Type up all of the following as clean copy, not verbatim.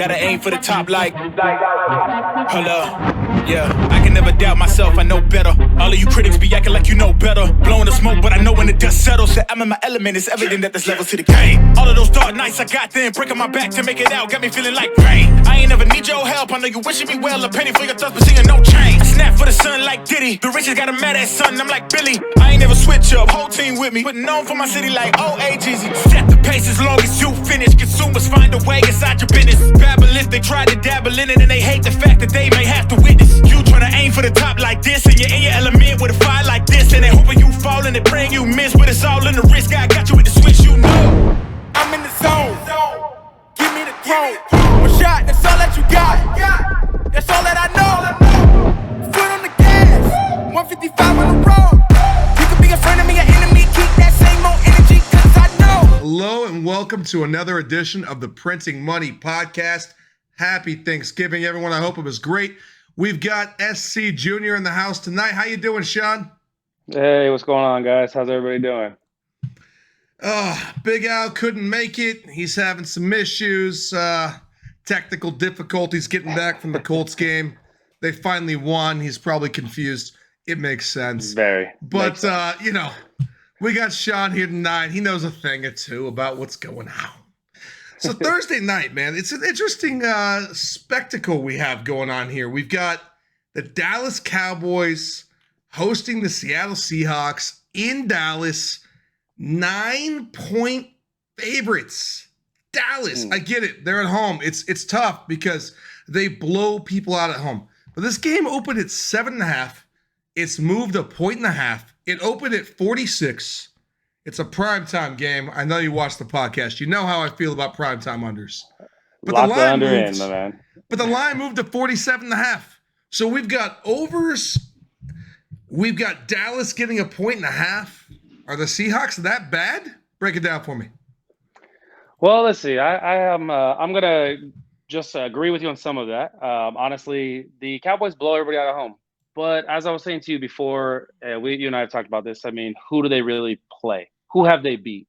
Gotta aim for the top like, hold up. Yeah, I can never doubt myself, I know better. All of you critics be acting like you know better. Blowing the smoke, but I know when the dust settles that I'm in my element, it's evident that there's levels to the game. All of those dark nights I got then, breaking my back to make it out, got me feeling like rain. I ain't never need your help, I know you wishing me well. A penny for your thoughts, but seeing no change. I snap for the sun like Diddy, the riches got a mad ass son, I'm like Billy. I ain't never switch up, whole team with me, but known for my city like OAGZ. Set the pace as long as you finish, consumers find a way inside your business. Babble if they try to dabble in it and they hate the fact that they may have to witness. You try to aim for the top like this and you're in your element with a fire like this, and they hoping you fall and they praying you miss, but it's all in the risk. I got you with the switch, you know I'm in the zone. Give me the throne. One shot, that's all that you got. That's all that I know. Foot on the gas, 155 on the road. You could be a friend of me, an enemy. Keep that same old energy, cause I know. Hello and welcome to another edition of the Printing Money Podcast. Happy Thanksgiving, everyone. I hope it was great. We've got SC Jr. in the house tonight. How you doing, Sean? Hey, what's going on, guys? How's everybody doing? Big Al couldn't make it. He's having some issues, technical difficulties getting back from the Colts game. They finally won. He's probably confused. It makes sense. Very. But, we got Sean here tonight. He knows a thing or two about what's going on. So Thursday night, man, it's an interesting spectacle we have going on here. We've got the Dallas Cowboys hosting the Seattle Seahawks in Dallas, 9-point favorites. Dallas, I get it. They're at home. It's tough because they blow people out at home. But this game opened at 7.5. It's moved a 1.5. It opened at 46. It's a primetime game. I know you watch the podcast. You know how I feel about primetime unders. But Lots of under in, my man. But the line moved to 47.5. So we've got overs. We've got Dallas getting a 1.5. Are the Seahawks that bad? Break it down for me. Well, let's see. I'm gonna just agree with you on some of that. Honestly, the Cowboys blow everybody out of home. But as I was saying to you before, you and I have talked about this. I mean, who do they really play? Who have they beat?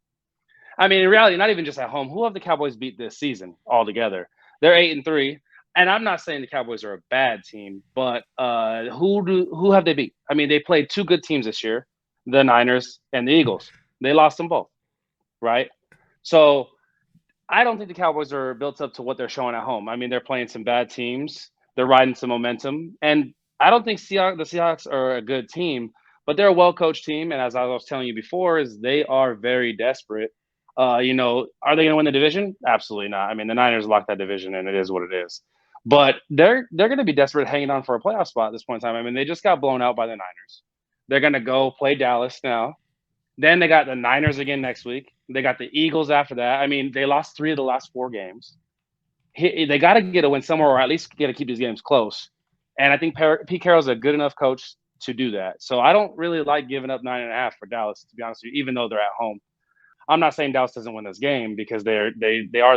I mean, in reality, not even just at home. Who have the Cowboys beat this season altogether? They're 8-3, and I'm not saying the Cowboys are a bad team, but who have they beat? I mean, they played two good teams this year, the Niners and the Eagles. They lost them both, right? So I don't think the Cowboys are built up to what they're showing at home. I mean, they're playing some bad teams. They're riding some momentum, and I don't think the Seahawks are a good team, but they're a well-coached team. And as I was telling you before, is they are very desperate. Are they going to win the division? Absolutely not. I mean, the Niners locked that division, and it is what it is. But they're going to be desperate, hanging on for a playoff spot at this point in time. I mean, they just got blown out by the Niners. They're going to go play Dallas now. Then they got the Niners again next week. They got the Eagles after that. I mean, they lost 3 of the last 4 games. They got to get a win somewhere, or at least get to keep these games close. And I think Pete Carroll's a good enough coach to do that. So I don't really like giving up 9.5 for Dallas, to be honest with you, even though they're at home. I'm not saying Dallas doesn't win this game because they are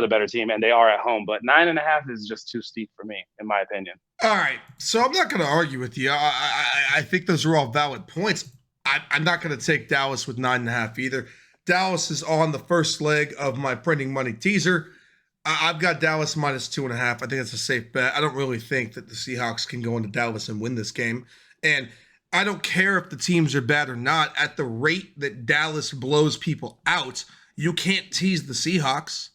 the better team and they are at home. But 9.5 is just too steep for me, in my opinion. All right. So I'm not going to argue with you. I think those are all valid points. I'm not going to take Dallas with 9.5 either. Dallas is on the first leg of my Printing Money teaser. I've got Dallas minus 2.5. I think it's a safe bet. I don't really think that the Seahawks can go into Dallas and win this game. And I don't care if the teams are bad or not. At the rate that Dallas blows people out, you can't tease the Seahawks.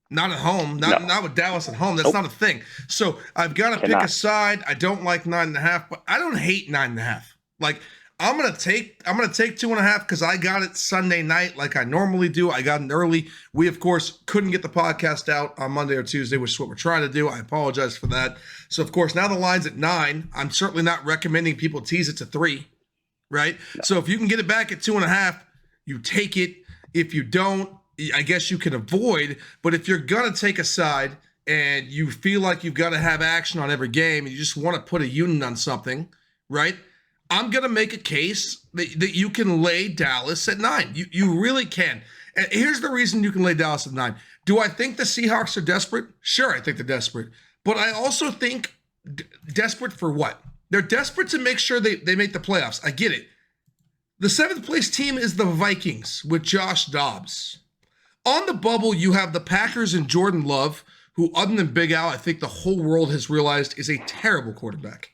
Not at home. Not with Dallas at home. That's not a thing. So I've got to pick a side. I don't like 9.5, but I don't hate 9.5. Like, I'm gonna take 2.5 because I got it Sunday night like I normally do. I got it early. We of course couldn't get the podcast out on Monday or Tuesday, which is what we're trying to do. I apologize for that. So of course now the line's at 9. I'm certainly not recommending people tease it to 3, right? No. So if you can get it back at 2.5, you take it. If you don't, I guess you can avoid. But if you're gonna take a side and you feel like you've got to have action on every game and you just want to put a unit on something, right? I'm going to make a case that you can lay Dallas at 9. You really can. And here's the reason you can lay Dallas at 9. Do I think the Seahawks are desperate? Sure, I think they're desperate. But I also think desperate for what? They're desperate to make sure they make the playoffs. I get it. The 7th place team is the Vikings with Josh Dobbs. On the bubble, you have the Packers and Jordan Love, who, other than Big Al, I think the whole world has realized is a terrible quarterback.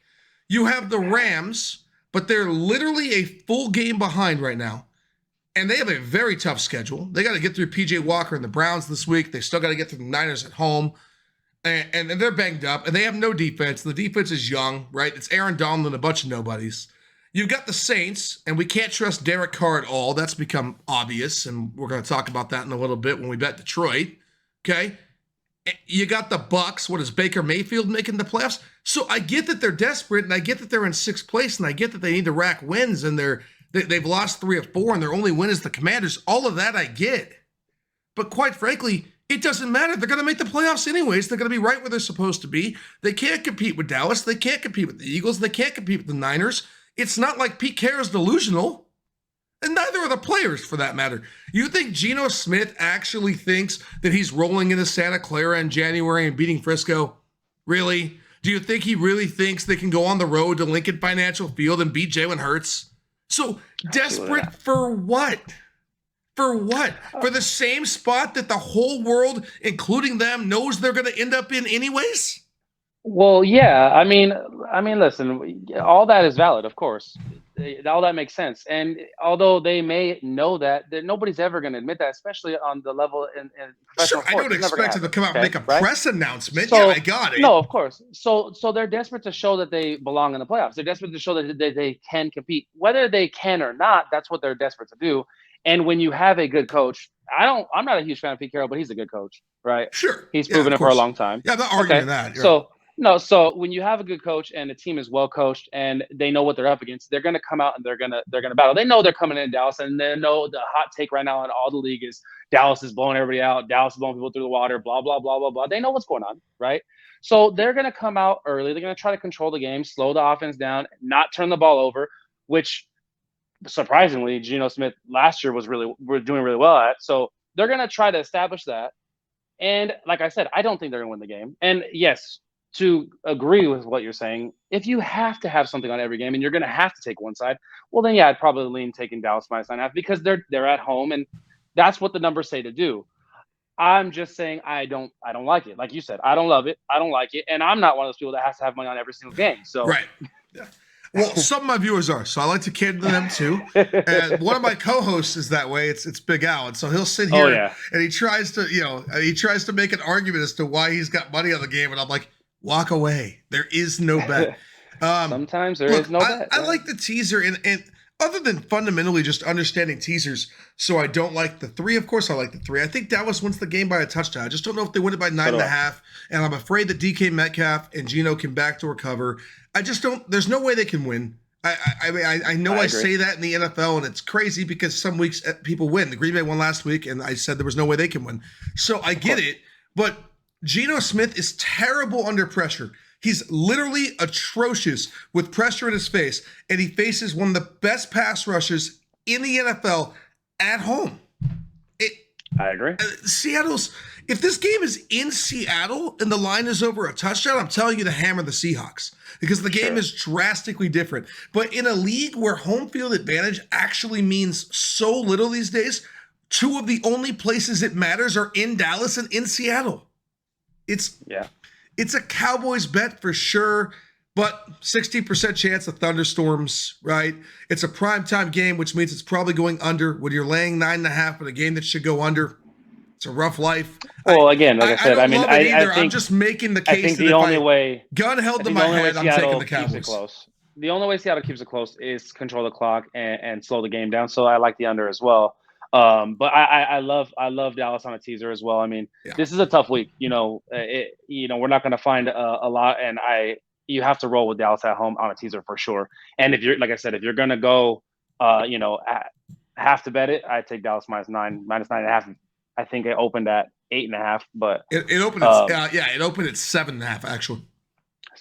You have the Rams, but they're literally a full game behind right now. And they have a very tough schedule. They got to get through PJ Walker and the Browns this week. They still got to get through the Niners at home. And they're banged up. And they have no defense. The defense is young, right? It's Aaron Donald and a bunch of nobodies. You've got the Saints, and we can't trust Derek Carr at all. That's become obvious, and we're going to talk about that in a little bit when we bet Detroit. Okay? You got the Bucks. What is Baker Mayfield making the playoffs? So I get that they're desperate, and I get that they're in sixth place, and I get that they need to rack wins, and they've lost 3 of 4, and their only win is the Commanders. All of that I get. But quite frankly, it doesn't matter. They're going to make the playoffs anyways. They're going to be right where they're supposed to be. They can't compete with Dallas. They can't compete with the Eagles. They can't compete with the Niners. It's not like Pete Carroll's delusional. And neither are the players, for that matter. You think Geno Smith actually thinks that he's rolling into Santa Clara in January and beating Frisco? Really? Do you think he really thinks they can go on the road to Lincoln Financial Field and beat Jalen Hurts? So desperate for what? For what? For the same spot that the whole world, including them, knows they're going to end up in anyways? Well, yeah. I mean, listen, all that is valid, of course. All that makes sense. And although they may know that nobody's ever going to admit that, especially on the level in professional Sure, I sports. don't expect them to come out and make a press announcement. So, yeah, I got it. No, of course. So they're desperate to show that they belong in the playoffs. They're desperate to show that they can compete. Whether they can or not, that's what they're desperate to do. And when you have a good coach, I'm not a huge fan of Pete Carroll, but he's a good coach, right? Sure. He's proven it for a long time. Yeah, I'm not arguing that. Yeah. So when you have a good coach and the team is well coached and they know what they're up against, they're going to come out and they're going to battle. They know they're coming in Dallas, and they know the hot take right now in all the league is Dallas is blowing everybody out. Dallas is blowing people through the water, blah, blah, blah, blah, blah. They know what's going on, right? So they're going to come out early. They're going to try to control the game, slow the offense down, not turn the ball over, which surprisingly, Geno Smith last year we're doing really well at. So they're going to try to establish that. And like I said, I don't think they're going to win the game. And yes, to agree with what you're saying, if you have to have something on every game and you're going to have to take one side, well, then, yeah, I'd probably lean taking Dallas -9.5 because they're at home and that's what the numbers say to do. I'm just saying I don't like it. Like you said, I don't love it. I don't like it. And I'm not one of those people that has to have money on every single game. So right. Yeah. Well, some of my viewers are, so I like to cater to them too. And one of my co-hosts is that way. It's Big Al, and so he'll sit here and he tries to make an argument as to why he's got money on the game, and I'm like, walk away. There is no bet. Sometimes there is no bet. I like the teaser, and other than fundamentally just understanding teasers, so I don't like the 3. Of course, I like the 3. I think Dallas wins the game by a touchdown. I just don't know if they win it by 9.5, and I'm afraid that DK Metcalf and Geno can backdoor cover. I just don't. There's no way they can win. I know I say that in the NFL, and it's crazy because some weeks people win. The Green Bay won last week, and I said there was no way they can win. So I get it, but Geno Smith is terrible under pressure. He's literally atrocious with pressure in his face, and he faces one of the best pass rushers in the NFL at home. I agree. If this game is in Seattle and the line is over a touchdown, I'm telling you to hammer the Seahawks because the game is drastically different. But in a league where home field advantage actually means so little these days, 2 of the only places it matters are in Dallas and in Seattle. It's a Cowboys bet for sure, but 60% chance of thunderstorms, right? It's a primetime game, which means it's probably going under. When you're laying 9.5 in a game that should go under, it's a rough life. Well, again, like I said, I think I'm just making the case. I think the only way gun held to my head, I'm taking the Cowboys. Close. The only way Seattle keeps it close is control the clock and slow the game down. So I like the under as well. But I love Dallas on a teaser as well. I mean, this is a tough week. We're not going to find a lot, and you have to roll with Dallas at home on a teaser for sure. And if you're, like I said, if you're going to go, have to bet it, I take Dallas -9.5. I think it opened at 8.5, but it opened. It opened at 7.5 actually.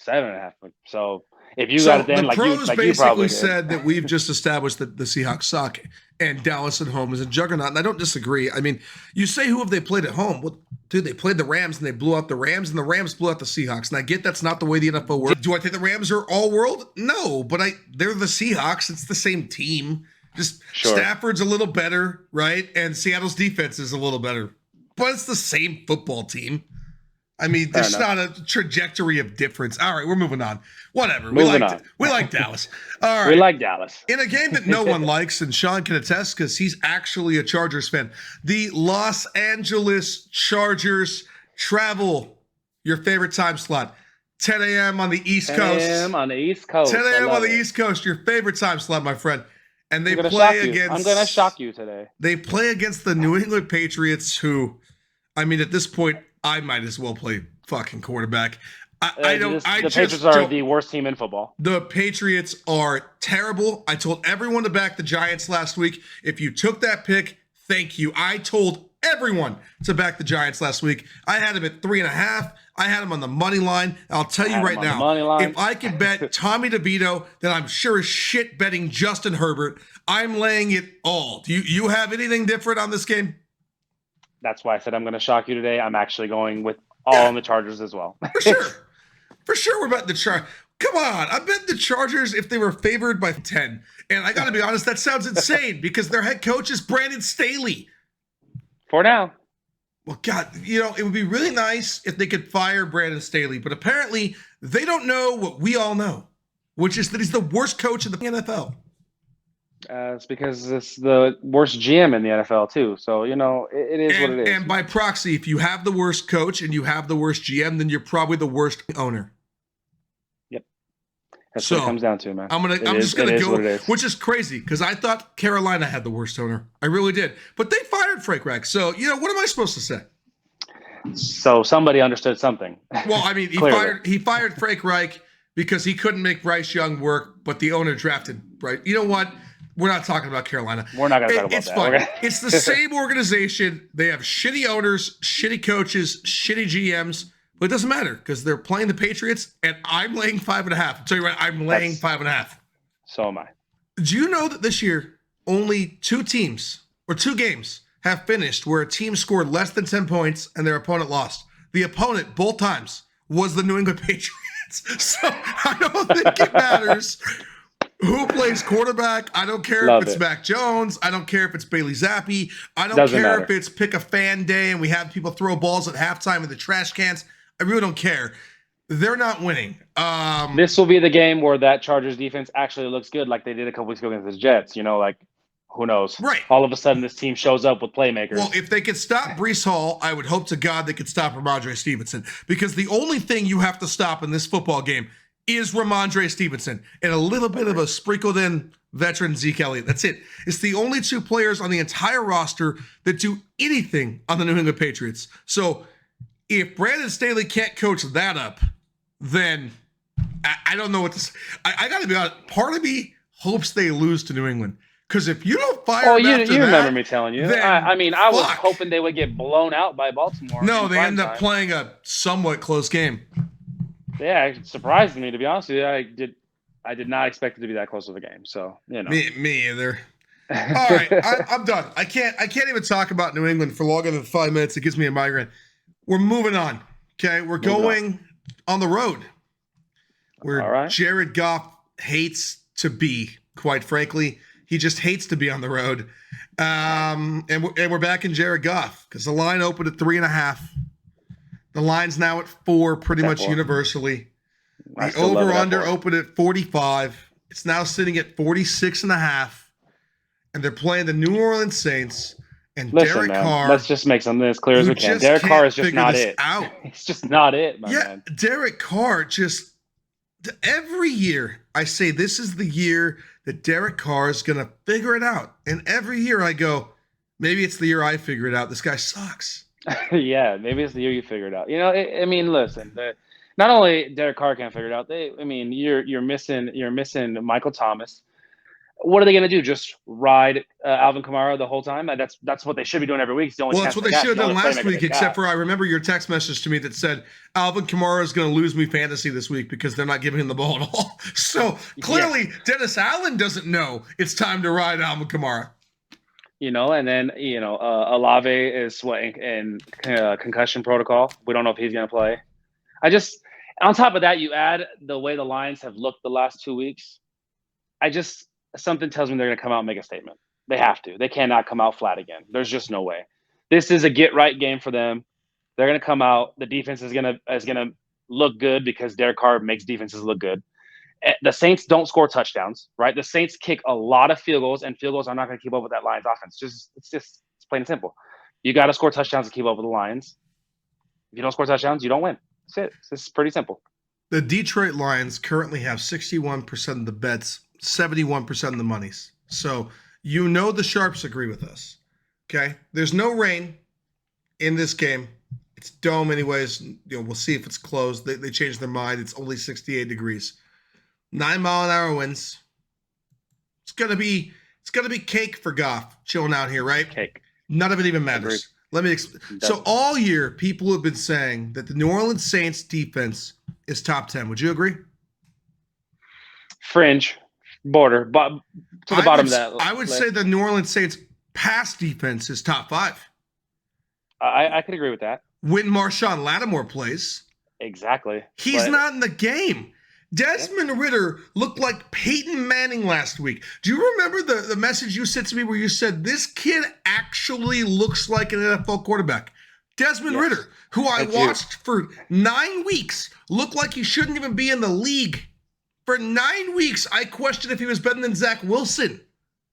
7.5. So if you got it, then the pros basically said that we've just established that the Seahawks suck and Dallas at home is a juggernaut, and I don't disagree. I mean, you say who have they played at home? Well, dude, they played the Rams and they blew out the Rams, and the Rams blew out the Seahawks. And I get that's not the way the NFL works. Do I think the Rams are all world? No, but they're the Seahawks. It's the same team. Just Stafford's a little better, right? And Seattle's defense is a little better. But it's the same football team. I mean, Fair there's not a trajectory of difference. All right, we're moving on. Whatever. Moving on. We like Dallas. All right. We like Dallas. In a game that no one likes, and Sean can attest because he's actually a Chargers fan, the Los Angeles Chargers travel your favorite time slot. 10 a.m. on the East 10 Coast. 10 a.m. on the East Coast. 10 a.m. on the it. East Coast, your favorite time slot, my friend. And they I'm gonna play shock you. against. I'm gonna shock you today. They play against the New England Patriots, who, I mean, at this point, I might as well play fucking quarterback. The Patriots are the worst team in football. The Patriots are terrible. I told everyone to back the Giants last week. If you took that pick, thank you. I told everyone to back the Giants last week. I had them at 3.5. I had them on the money line. I'll tell you right now, if I could bet Tommy DeVito, then I'm sure as shit betting Justin Herbert. I'm laying it all. Do you have anything different on this game? That's why I said I'm going to shock you today. I'm actually going with all on the Chargers as well. For sure. For sure we're betting the Chargers. Come on. I bet the Chargers if they were favored by 10. And I got to be honest, that sounds insane because their head coach is Brandon Staley. For now. Well, God, it would be really nice if they could fire Brandon Staley, but apparently they don't know what we all know, which is that he's the worst coach in the NFL. It's because it's the worst GM in the NFL too. So, it is what it is. And by proxy, if you have the worst coach and you have the worst GM, then you're probably the worst owner. Yep. That's what it comes down to, man. I'm just gonna go, which is crazy because I thought Carolina had the worst owner. I really did. But they fired Frank Reich. So, what am I supposed to say? So somebody understood something. Well, I mean, he fired Frank Reich because he couldn't make Bryce Young work, but the owner drafted Bryce. You know what? We're not talking about Carolina. We're not going to talk about that. It's fine. It's the same organization. They have shitty owners, shitty coaches, shitty GMs. But it doesn't matter because they're playing the Patriots, and I'm laying 5.5. I'll tell you right, I'm laying 5.5. So am I. Do you know that this year only 2 teams or 2 games have finished where a team scored less than 10 points and their opponent lost? The opponent both times was the New England Patriots. So I don't think it matters who plays quarterback. I don't care if it's Mac Jones. I don't care if it's Bailey Zappi. I don't care if it's pick a fan day and we have people throw balls at halftime in the trash cans. I really don't care. They're not winning. This will be the game where that Chargers defense actually looks good like they did a couple weeks ago against the Jets. Who knows? Right. All of a sudden, this team shows up with playmakers. Well, if they could stop Breece Hall, I would hope to God they could stop Ramondre Stevenson because the only thing you have to stop in this football game is Ramondre Stevenson and a little bit of a sprinkled in veteran Zeke Elliott. That's it. It's the only 2 players on the entire roster that do anything on the New England Patriots. So if Brandon Staley can't coach that up, then I don't know what to say. I got to be honest. Part of me hopes they lose to New England. Because if you don't fire you remember me telling you. I was hoping they would get blown out by Baltimore. No, they end up playing a somewhat close game. Yeah, it surprised me, to be honest with you. I did not expect it to be that close of a game. So, Me either. All right, I'm done. I can't even talk about New England for longer than 5 minutes. It gives me a migraine. We're moving on. Okay, we're going on the road where Jared Goff hates to be, quite frankly. He just hates to be on the road. And we're back in Jared Goff because the line opened at 3.5. The line's now at 4 pretty much universally. The over-under opened at 45. It's now sitting at 46.5. And they're playing the New Orleans Saints. And Derek Carr. Let's just make something as clear as we can. Derek Carr is just not it. It's just not it, man. Derek Carr just every year I say this is the year that Derek Carr is going to figure it out. And every year I go, maybe it's the year I figure it out. This guy sucks. Yeah, maybe it's the year you figure it out. Listen, not only Derek Carr can't figure it out, you're missing Michael Thomas. What are they going to do? Just ride Alvin Kamara the whole time? That's what they should be doing every week. That's what they should have done last week, except for I remember your text message to me that said Alvin Kamara is going to lose me fantasy this week because they're not giving him the ball at all. So clearly Dennis Allen doesn't know it's time to ride Alvin Kamara. And then, Olave is in concussion protocol. We don't know if he's going to play. On top of that, you add the way the Lions have looked the last 2 weeks. Something tells me they're going to come out and make a statement. They have to. They cannot come out flat again. There's just no way. This is a get-right game for them. They're going to come out. The defense is going to look good because Derek Carr makes defenses look good. The Saints don't score touchdowns, right? The Saints kick a lot of field goals, and field goals are not going to keep up with that Lions offense. It's plain and simple. You got to score touchdowns to keep up with the Lions. If you don't score touchdowns, you don't win. That's it. It's pretty simple. The Detroit Lions currently have 61% of the bets, 71% of the monies. So the Sharps agree with us. Okay? There's no rain in this game. It's dome anyways. We'll see if it's closed. They changed their mind. It's only 68 degrees. 9-mile-an-hour winds. It's gonna be cake for Goff chilling out here, right? Cake. None of it even matters. Agreed. Let me explain. So all year, people have been saying that the New Orleans Saints defense is top 10. Would you agree? Fringe, border, but to the bottom of that. I would say the New Orleans Saints pass defense is top 5. I could agree with that. When Marshawn Lattimore plays, exactly. He's not in the game. Desmond Ridder looked like Peyton Manning last week. Do you remember the message you sent to me where you said, this kid actually looks like an NFL quarterback? Desmond Ridder, who I watched for 9 weeks, looked like he shouldn't even be in the league. For 9 weeks, I questioned if he was better than Zach Wilson.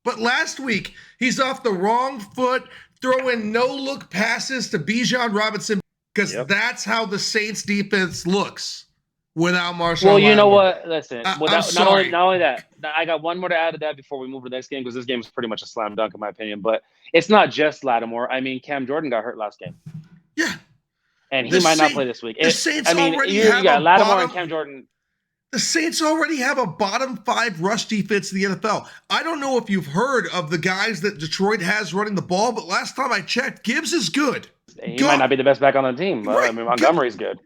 But last week, he's off the wrong foot, throwing no-look passes to Bijan Robinson, because that's how the Saints defense looks. Without Marshawn Well, you know Lattimore. what? Listen, I'm not sorry. only that, I got one more to add to that before we move to the next game, because this game is pretty much a slam dunk in my opinion. But it's not just Lattimore. I mean, Cam Jordan got hurt last game. Yeah. And he might not play this week. The Saints I mean, already you have got a Lattimore bottom, and Cam Jordan. The Saints already have a bottom 5 rush defense in the NFL. I don't know if you've heard of the guys that Detroit has running the ball, but last time I checked, Gibbs is good. He might not be the best back on the team. Right. I mean, Montgomery's good.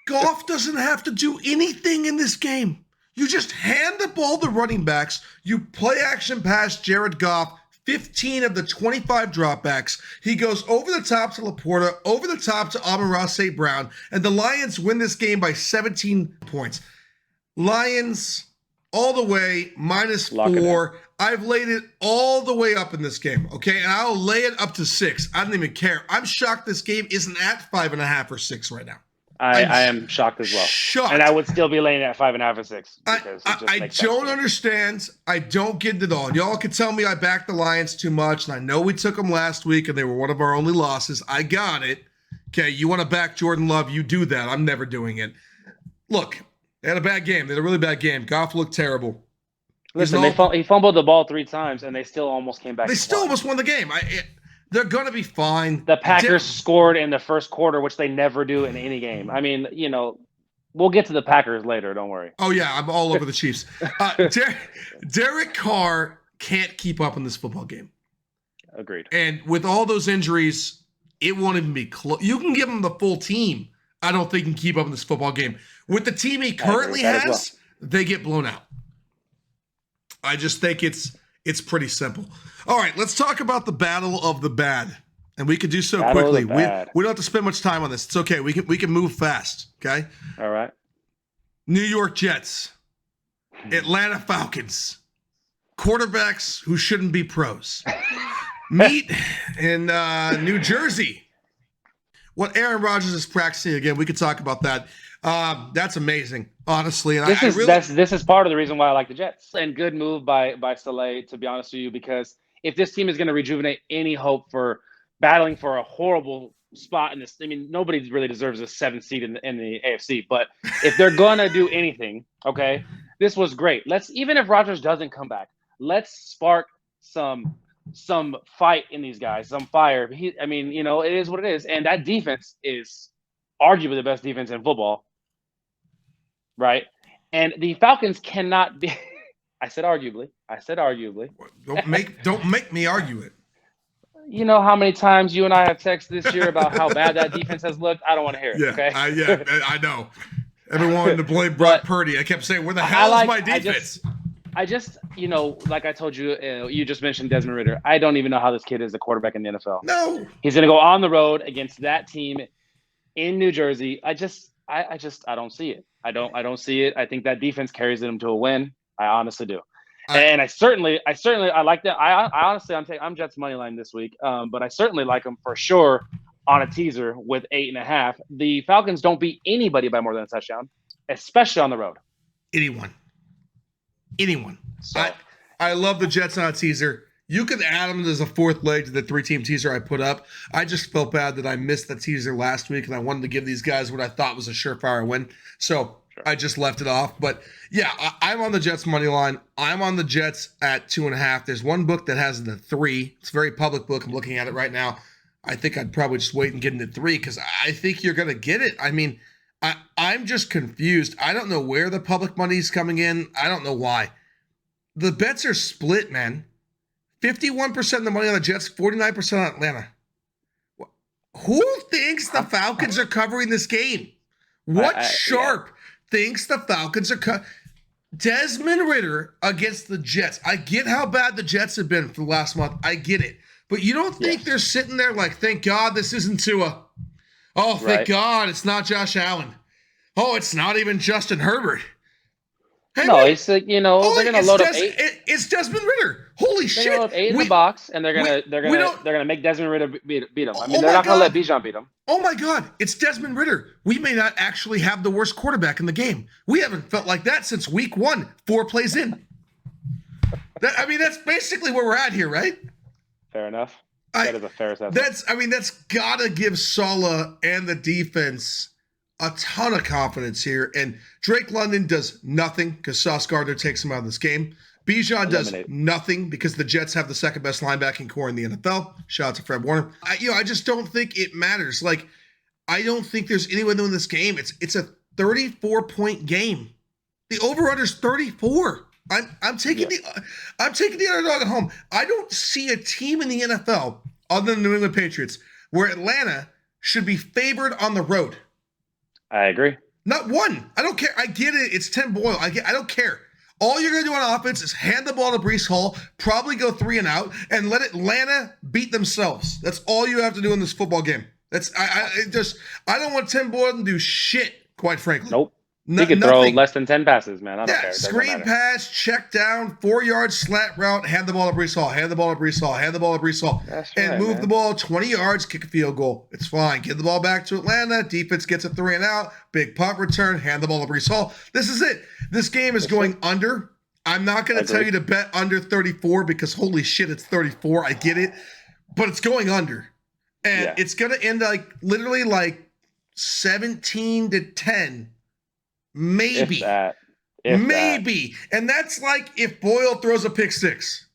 Goff doesn't have to do anything in this game. You just hand the ball to running backs. You play action pass Jared Goff, 15 of the 25 dropbacks. He goes over the top to Laporta, over the top to Amon-Ra St. Brown, and the Lions win this game by 17 points. Lions all the way, -4. I've laid it all the way up in this game, okay? And I'll lay it up to 6. I don't even care. I'm shocked this game isn't at 5.5 or 6 right now. I am shocked as well. Shocked. And I would still be laying at 5.5 or 6. I don't understand. I don't get it all. Y'all can tell me I backed the Lions too much, and I know we took them last week, and they were one of our only losses. I got it. Okay, you want to back Jordan Love, you do that. I'm never doing it. Look, they had a bad game. They had a really bad game. Goff looked terrible. Listen, he fumbled the ball 3 times, and they still almost came back. They still almost won the game. They're going to be fine. The Packers scored in the first quarter, which they never do in any game. I mean, we'll get to the Packers later. Don't worry. Oh, yeah, I'm all over the Chiefs. Derek Carr can't keep up in this football game. Agreed. And with all those injuries, it won't even be close. You can give him the full team. I don't think he can keep up in this football game. With the team he currently has, they get blown out. I just think it's pretty simple. All right, let's talk about the battle of the bad. And we can do so quickly. We don't have to spend much time on this. It's okay. We can move fast, okay? All right. New York Jets, Atlanta Falcons, quarterbacks who shouldn't be pros. Meet in New Jersey. What Aaron Rodgers is practicing again, we could talk about that. That's amazing, honestly. And this is part of the reason why I like the Jets. And good move by Saleh, to be honest with you, because if this team is going to rejuvenate any hope for battling for a horrible spot in this, I mean, nobody really deserves a 7th seed in the AFC. But if they're going to do anything, okay, this was great. Even if Rodgers doesn't come back, let's spark some fight in these guys, some fire. It is what it is. And that defense is arguably the best defense in football. Right. And the Falcons cannot be. I said arguably. Don't make me argue it. You know how many times you and I have texted this year about how bad that defense has looked? I don't want to hear it. Yeah, okay? I know. Everyone wanted to blame Brock Purdy. I kept saying, where the hell is my defense? I just, like I told you, you just mentioned Desmond Ridder. I don't even know how this kid is a quarterback in the NFL. No. He's going to go on the road against that team in New Jersey. I don't see it. I don't see it. I think that defense carries them to a win. I honestly do. And I like that. I honestly, I'm Jets money line this week. But I certainly like them for sure on a teaser with 8.5. The Falcons don't beat anybody by more than a touchdown, especially on the road. Anyone. So I love the Jets on a teaser. You could add them as a fourth leg to the 3-team teaser I put up. I just felt bad that I missed the teaser last week, and I wanted to give these guys what I thought was a surefire win. So I just left it off. But yeah, I'm on the Jets money line. I'm on the Jets at 2.5. There's one book that has the 3. It's a very public book. I'm looking at it right now. I think I'd probably just wait and get into 3 because I think you're going to get it. I mean, I'm just confused. I don't know where the public money's coming in. I don't know why. The bets are split, man. 51% of the money on the Jets, 49% on Atlanta. Who thinks the Falcons are covering this game? What sharp thinks the Falcons are Desmond Ridder against the Jets. I get how bad the Jets have been for the last month. I get it. But you don't think they're sitting there like, thank God this isn't Tua. Oh, thank God it's not Josh Allen. Oh, it's not even Justin Herbert. Hey, no, it's they're gonna load up 8. It's Desmond Ridder. Holy shit! They're gonna load 8 in the box, and they're gonna make Desmond Ridder beat him. I mean, they're not gonna let Bijan beat him. Oh my God, it's Desmond Ridder. We may not actually have the worst quarterback in the game. We haven't felt like that since week 1, 4 plays in. That's basically where we're at here, right? Fair enough. That is a fair assessment. That's gotta give Saleh and the defense a ton of confidence here. And Drake London does nothing because Sauce Gardner takes him out of this game. Bijan does nothing because the Jets have the second best linebacking core in the NFL. Shout out to Fred Warner. I just don't think it matters. Like, I don't think there's anyone in this game. It's a 34-point game. The over/under is 34. I'm taking the underdog at home. I don't see a team in the NFL other than the New England Patriots where Atlanta should be favored on the road. I agree. Not one. I don't care. I get it. It's Tim Boyle. I don't care. All you're going to do on offense is hand the ball to Breece Hall, probably go 3 and out, and let Atlanta beat themselves. That's all you have to do in this football game. I don't want Tim Boyle to do shit, quite frankly. Nope. He could throw less than 10 passes, man. I don't care. Screen pass, check down, 4-yard slant route, hand the ball to Breece Hall, hand the ball to Breece Hall, hand the ball to Breece Hall, and move the ball 20 yards, kick a field goal. It's fine. Give the ball back to Atlanta. Defense gets a 3 and out. Big punt return, hand the ball to Breece Hall. This is it. This game is going under. I'm not going to tell you to bet under 34 because holy shit, it's 34. I get it. But it's going under. And it's going to end literally 17-10. Maybe. Maybe. And that's like if Boyle throws a pick 6.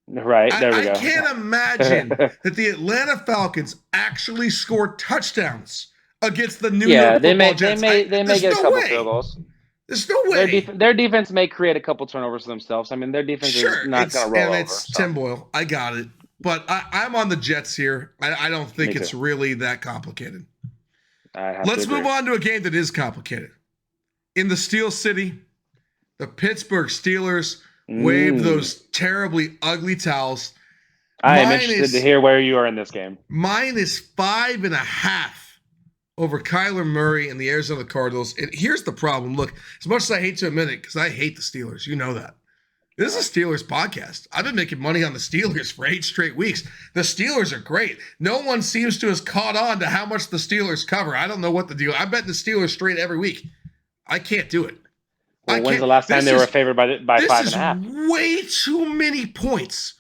Right. There we go. I can't imagine that the Atlanta Falcons actually score touchdowns against the New York Football Jets. They may get a couple field goals. There's no way. Their defense may create a couple turnovers themselves. I mean, their defense is not going to roll over. It's Tim Boyle. I got it. But I'm on the Jets here. I don't think it's really that complicated. Let's move on to a game that is complicated. In the Steel City, the Pittsburgh Steelers wave those terribly ugly towels. I am interested to hear where you are in this game. Mine is 5.5 over Kyler Murray and the Arizona Cardinals. And here's the problem. Look, as much as I hate to admit it, because I hate the Steelers, you know that. This is a Steelers podcast. I've been making money on the Steelers for 8 straight weeks. The Steelers are great. No one seems to have caught on to how much the Steelers cover. I don't know what the deal. I bet the Steelers straight every week. I can't do it. Well, when's the last time they were favored by 5.5? This is way too many points.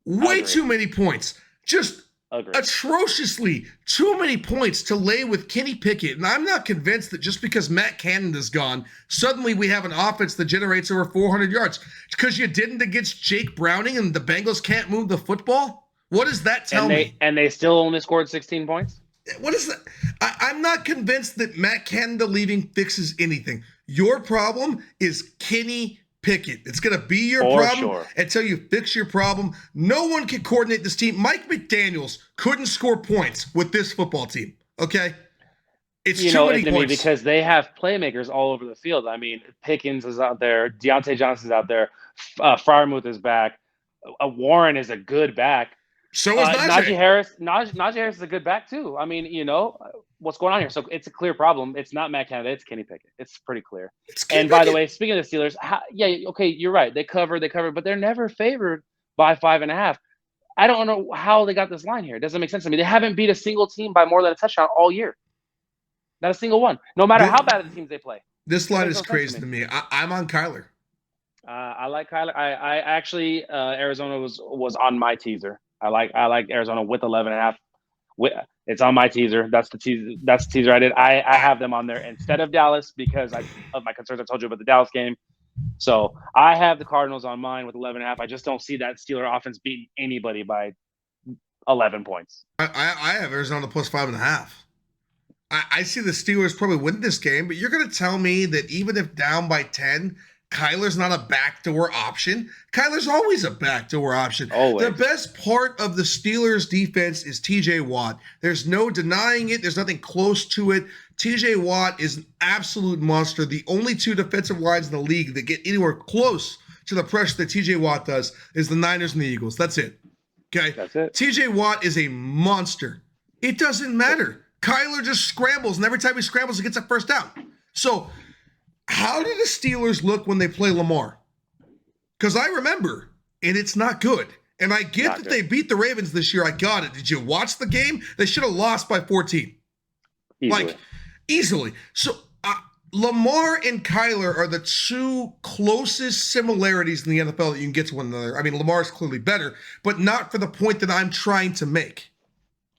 Way too many points. Just atrociously too many points to lay with Kenny Pickett. And I'm not convinced that just because Matt Canada's gone, suddenly we have an offense that generates over 400 yards. Because you didn't against Jake Browning and the Bengals can't move the football? What does that tell me? And they still only scored 16 points? What is that? I'm not convinced that Matt Canada leaving fixes anything. Your problem is Kenny Pickett. It's going to be your problem until you fix your problem. No one can coordinate this team. Mike McDaniels couldn't score points with this football team. Okay? It's too many points. Because they have playmakers all over the field. I mean, Pickens is out there. Deontay Johnson's out there. Freiermuth is back. Warren is a good back. So is Najee Harris. Najee Harris is a good back too. I mean, what's going on here? So it's a clear problem. It's not Matt Canada. It's Kenny Pickett. It's pretty clear. And by the way, speaking of the Steelers, okay, you're right. They cover, but they're never favored by 5.5. I don't know how they got this line here. It doesn't make sense to me. They haven't beat a single team by more than a touchdown all year. Not a single one. No matter how bad the teams they play. This line is crazy to me. I'm on Kyler. I like Kyler. I actually Arizona was on my teaser. I like Arizona with 11.5. It's on my teaser. That's the teaser I did. I have them on there instead of Dallas because of my concerns I told you about the Dallas game. So I have the Cardinals on mine with 11.5. I just don't see that Steeler offense beating anybody by 11 points. I have Arizona plus 5.5. I see the Steelers probably win this game, but you're going to tell me that even if down by 10, Kyler's not a backdoor option? Kyler's always a backdoor option. Always. The best part of the Steelers' defense is TJ Watt. There's no denying it. There's nothing close to it. TJ Watt is an absolute monster. The only two defensive lines in the league that get anywhere close to the pressure that TJ Watt does is the Niners and the Eagles. That's it. Okay? That's it. TJ Watt is a monster. It doesn't matter. Kyler just scrambles, and every time he scrambles, he gets a first down. So, how do the Steelers look when they play Lamar? Because I remember, and it's not good. And I get that they beat the Ravens this year. I got it. Did you watch the game? They should have lost by 14. Easily. So, Lamar and Kyler are the two closest similarities in the NFL that you can get to one another. I mean, Lamar is clearly better, but not for the point that I'm trying to make.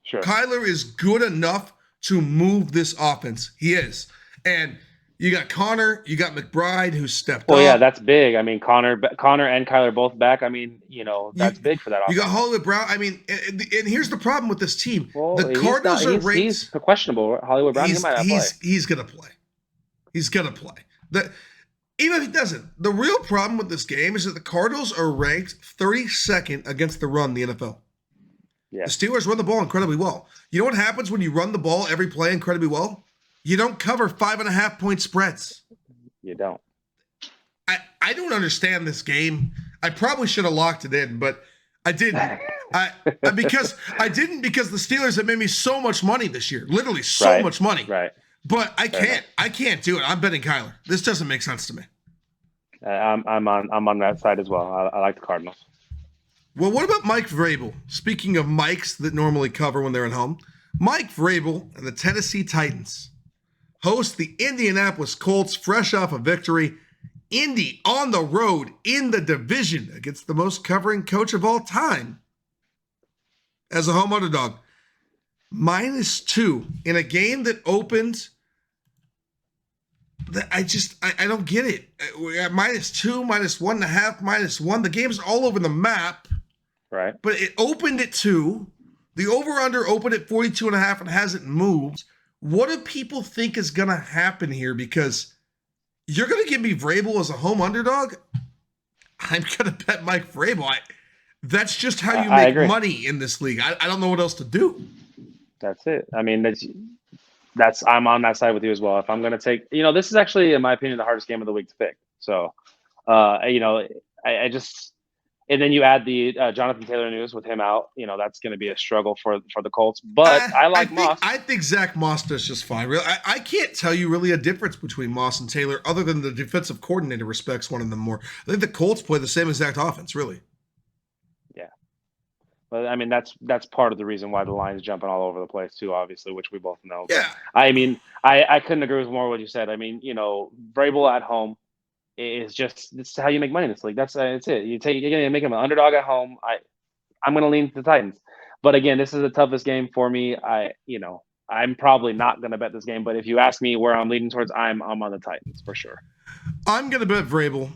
Sure. Kyler is good enough to move this offense. He is. And you got Connor, you got McBride who stepped up. Well, yeah, that's big. I mean, Connor and Kyler both back. I mean, that's big for that offense. You got Hollywood Brown. I mean, and here's the problem with this team. Well, the Cardinals are ranked. He's questionable. Hollywood Brown, he might not play. He's going to play. He's going to play. Even if he doesn't, the real problem with this game is that the Cardinals are ranked 32nd against the run in the NFL. Yeah. The Steelers run the ball incredibly well. You know what happens when you run the ball every play incredibly well? You don't cover 5.5-point spreads. You don't. I don't understand this game. I probably should have locked it in, but I didn't. because the Steelers have made me so much money this year. Literally so much money. Right. But I can't do it. I'm betting Kyler. This doesn't make sense to me. I'm on that side as well. I like the Cardinals. Well, what about Mike Vrabel? Speaking of Mikes that normally cover when they're at home, Mike Vrabel and the Tennessee Titans host the Indianapolis Colts fresh off a victory. Indy on the road in the division against the most covering coach of all time as a home underdog. -2 in a game that opened. I don't get it. At -2, -1.5, -1. The game's all over the map. Right. But it opened at 2. The over-under opened at 42.5 and hasn't moved. What do people think is going to happen here? Because you're going to give me Vrabel as a home underdog? I'm going to bet Mike Vrabel. That's just how you make money in this league. I don't know what else to do. That's it. I mean, I'm on that side with you as well. If I'm going to take, this is actually, in my opinion, the hardest game of the week to pick. So, I just, and then you add the Jonathan Taylor news with him out. That's going to be a struggle for the Colts. But I like Moss. I think Zach Moss does just fine. Really, I can't tell you really a difference between Moss and Taylor, other than the defensive coordinator respects one of them more. I think the Colts play the same exact offense, really. Yeah. But I mean, that's part of the reason why the line's jumping all over the place too, obviously, which we both know. Yeah. But, I mean, I couldn't agree with more what you said. I mean, Vrabel at home is just, this is how you make money in this league. That's it. You're going to make him an underdog at home. I'm going to lean to the Titans. But again, this is the toughest game for me. I'm probably not going to bet this game, but if you ask me where I'm leaning towards, I'm on the Titans for sure. I'm going to bet Vrabel.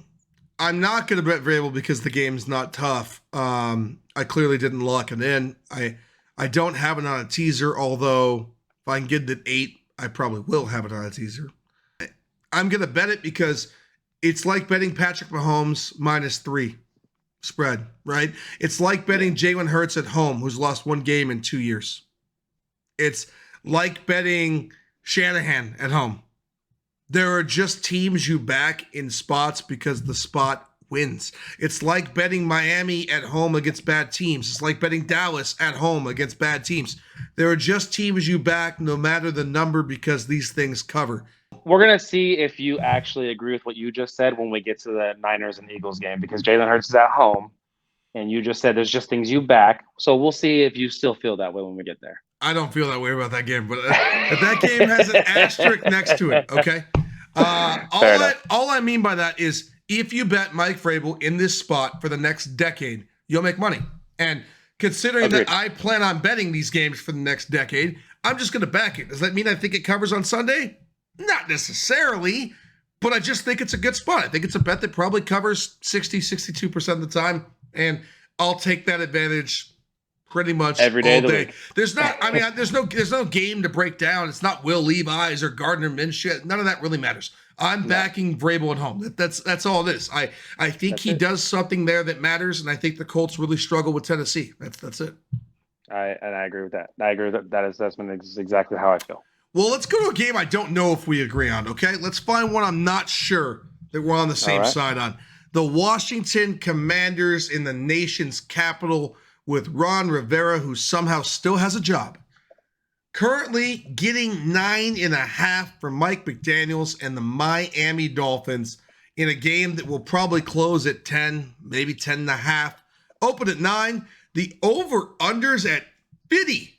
I'm not going to bet Vrabel because the game's not tough. I clearly didn't lock it in. I don't have it on a teaser, although if I can get it at 8, I probably will have it on a teaser. I'm going to bet it because it's like betting Patrick Mahomes -3 spread, right? It's like betting Jalen Hurts at home, who's lost 1 game in 2 years. It's like betting Shanahan at home. There are just teams you back in spots because the spot wins. It's like betting Miami at home against bad teams. It's like betting Dallas at home against bad teams. There are just teams you back no matter the number because these things cover. We're going to see if you actually agree with what you just said when we get to the Niners and Eagles game, because Jalen Hurts is at home. and you just said there's just things you back. So we'll see if you still feel that way when we get there. I don't feel that way about that game, but if that game has an asterisk next to it, okay? All I mean by that is if you bet Mike Vrabel in this spot for the next decade, you'll make money. And considering Agreed. that I plan on betting these games for the next decade, I'm just going to back it. Does that mean I think it covers on Sunday? Not necessarily, but I just think it's a good spot. I think it's a bet that probably covers 60, 62% of the time, and I'll take that advantage pretty much Every day all of the day. week. There's not, I mean, there's no game to break down. It's not Will Levis or Gardner Minshew. None of that really matters. I'm backing Vrabel at home. That's all it is. I think he does something there that matters, and I think the Colts really struggle with Tennessee. That's it. I agree with that. I agree with that assessment is exactly how I feel. Well, let's go to a game I don't know if we agree on, okay? Let's find one I'm not sure that we're on the same side on. The Washington Commanders in the nation's capital with Ron Rivera, who somehow still has a job. Currently getting 9.5 from Mike McDaniels and the Miami Dolphins in a game that will probably close at 10, maybe 10.5. Open at 9. The over-unders at 50.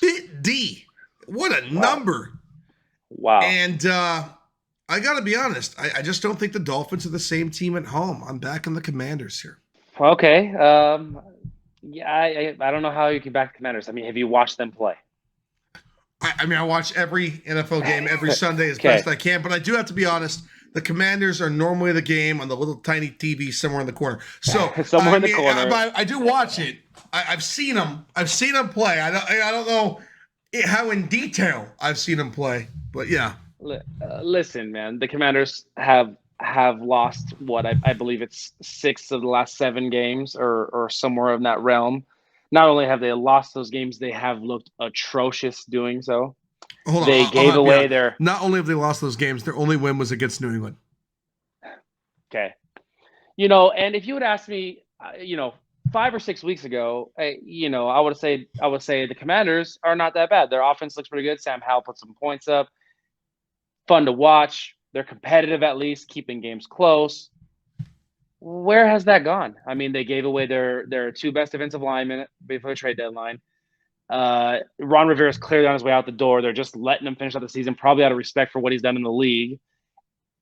50. What a number. Wow. And I got to be honest, I just don't think the Dolphins are the same team at home. I'm backing the Commanders here. Okay. Yeah, I don't know how you can back the Commanders. I mean, have you watched them play? I mean, I watch every NFL game every Sunday as best I can, but I do have to be honest. The Commanders are normally the game on the little tiny TV somewhere in the corner. So somewhere in the corner. I do watch it. I've seen them. I've seen them play. I don't know how in detail I've seen them play, but yeah. Listen, man, the Commanders have lost what I believe it's 6 of the last 7 games or somewhere in that realm. Not only have they lost those games, they have looked atrocious doing so. They gave away their. Not only have they lost those games, their only win was against New England. Okay, and if you would ask me, 5 or 6 weeks ago, I would say the Commanders are not that bad. Their offense looks pretty good. Sam Howell put some points up. Fun to watch. They're competitive, at least keeping games close. Where has that gone? I mean, they gave away their 2 best defensive linemen before the trade deadline. Ron Rivera is clearly on his way out the door. They're just letting him finish out the season, probably out of respect for what he's done in the league.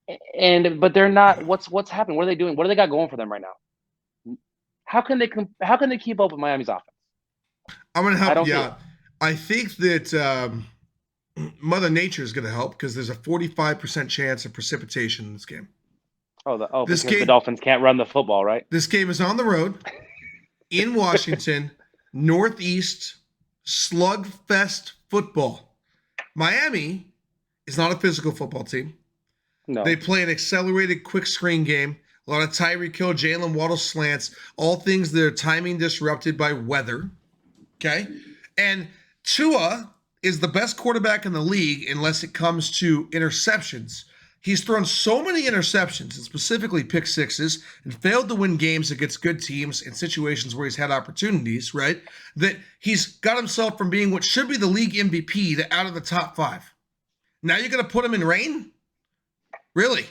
But they're not. What's happening? What are they doing? What do they got going for them right now? How can they keep up with Miami's offense? I'm going to help you out. I think that Mother Nature is going to help because there's a 45% chance of precipitation in this game. Because the Dolphins can't run the football, right? This game is on the road in Washington, Northeast slugfest football. Miami is not a physical football team. No. They play an accelerated quick screen game. A lot of Tyreek Hill, Jalen Waddle slants, all things that are timing disrupted by weather. Okay? And Tua is the best quarterback in the league unless it comes to interceptions. He's thrown so many interceptions, and specifically pick sixes, and failed to win games against good teams in situations where he's had opportunities, right? That he's got himself from being what should be the league MVP to out of the top 5. Now you're going to put him in rain? Really?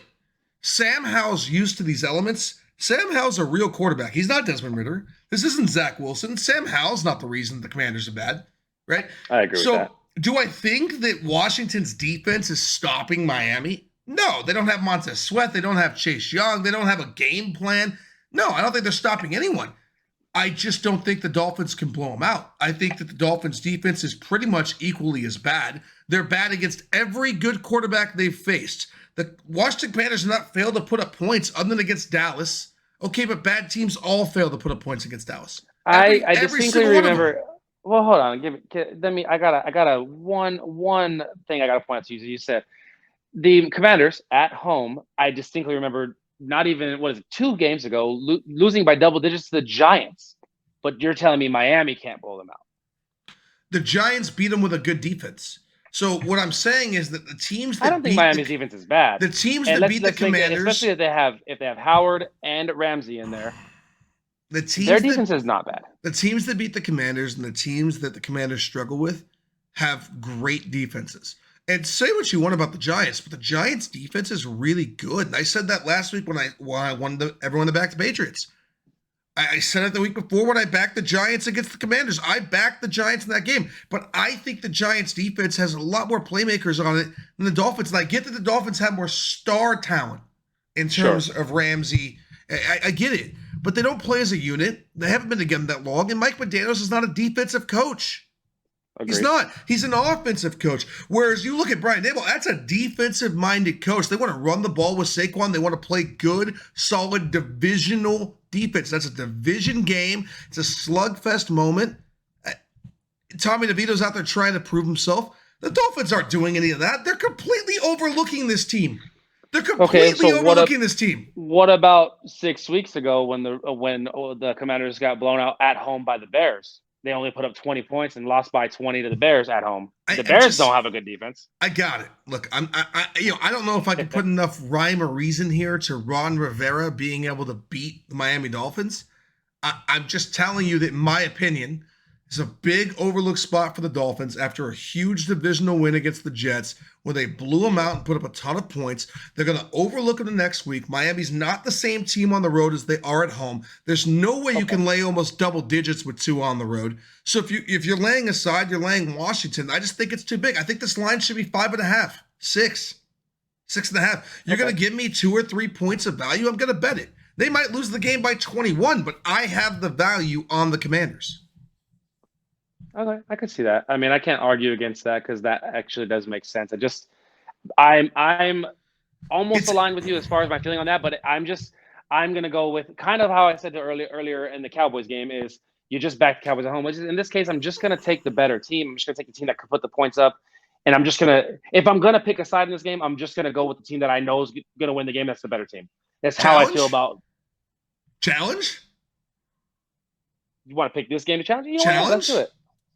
Sam Howell's used to these elements. Sam Howell's a real quarterback. He's not Desmond Ridder. This isn't Zach Wilson. Sam Howell's not the reason the Commanders are bad, right? I agree with that. So do I think that Washington's defense is stopping Miami? No, they don't have Montez Sweat. They don't have Chase Young. They don't have a game plan. No, I don't think they're stopping anyone. I just don't think the Dolphins can blow them out. I think that the Dolphins' defense is pretty much equally as bad. They're bad against every good quarterback they've faced. The Washington Commanders have not failed to put up points other than against Dallas. Okay, but bad teams all fail to put up points against Dallas. I distinctly remember. Well, hold on. I got one thing I got to point out to you. You said the Commanders at home. I distinctly remember not even 2 games ago losing by double digits to the Giants. But you're telling me Miami can't blow them out? The Giants beat them with a good defense. So what I'm saying is that the teams that I don't think Miami's defense is bad. The teams that beat the Commanders, especially if they have Howard and Ramsey in there, their defense is not bad. The teams that beat the Commanders and the teams that the Commanders struggle with have great defenses. And say what you want about the Giants, but the Giants' defense is really good. And I said that last week when I won everyone to back the Patriots. I said it the week before when I backed the Giants against the Commanders. I backed the Giants in that game, but I think the Giants defense has a lot more playmakers on it than the Dolphins. And I get that the Dolphins have more star talent in terms of Ramsey. I get it, but they don't play as a unit. They haven't been together that long, and Mike McDaniels is not a defensive coach. Agreed. He's not. He's an offensive coach. Whereas you look at Brian Daboll, that's a defensive-minded coach. They want to run the ball with Saquon. They want to play good, solid divisional defense. That's a division game. It's a slugfest moment. Tommy DeVito's out there trying to prove himself. The Dolphins aren't doing any of that. They're completely overlooking this team. They're completely overlooking this team. What about 6 weeks ago when the Commanders got blown out at home by the Bears? They only put up 20 points and lost by 20 to the Bears at home. The Bears don't have a good defense. I got it. Look, I don't know if I can put enough rhyme or reason here to Ron Rivera being able to beat the Miami Dolphins. I'm just telling you that, in my opinion, it's a big overlooked spot for the Dolphins after a huge divisional win against the Jets where they blew them out and put up a ton of points. They're going to overlook them the next week. Miami's not the same team on the road as they are at home. There's no way you can lay almost double digits with 2 on the road. So if you're laying aside, you're laying Washington. I just think it's too big. I think this line should be 5.5, 6, 6.5. You're going to give me 2 or 3 points of value. I'm going to bet it. They might lose the game by 21, but I have the value on the Commanders. Okay, I can see that. I mean, I can't argue against that because that actually does make sense. I'm almost aligned with you as far as my feeling on that, but I'm gonna go with kind of how I said earlier in the Cowboys game is you just back the Cowboys at home. Which is, in this case, I'm just gonna take the better team. I'm just gonna take the team that can put the points up, and I'm just gonna, if I'm gonna pick a side in this game, I'm just gonna go with the team that I know is gonna win the game. That's the better team. That's how I feel about challenge. You want to pick this game to challenge? Challenge. Let's do it.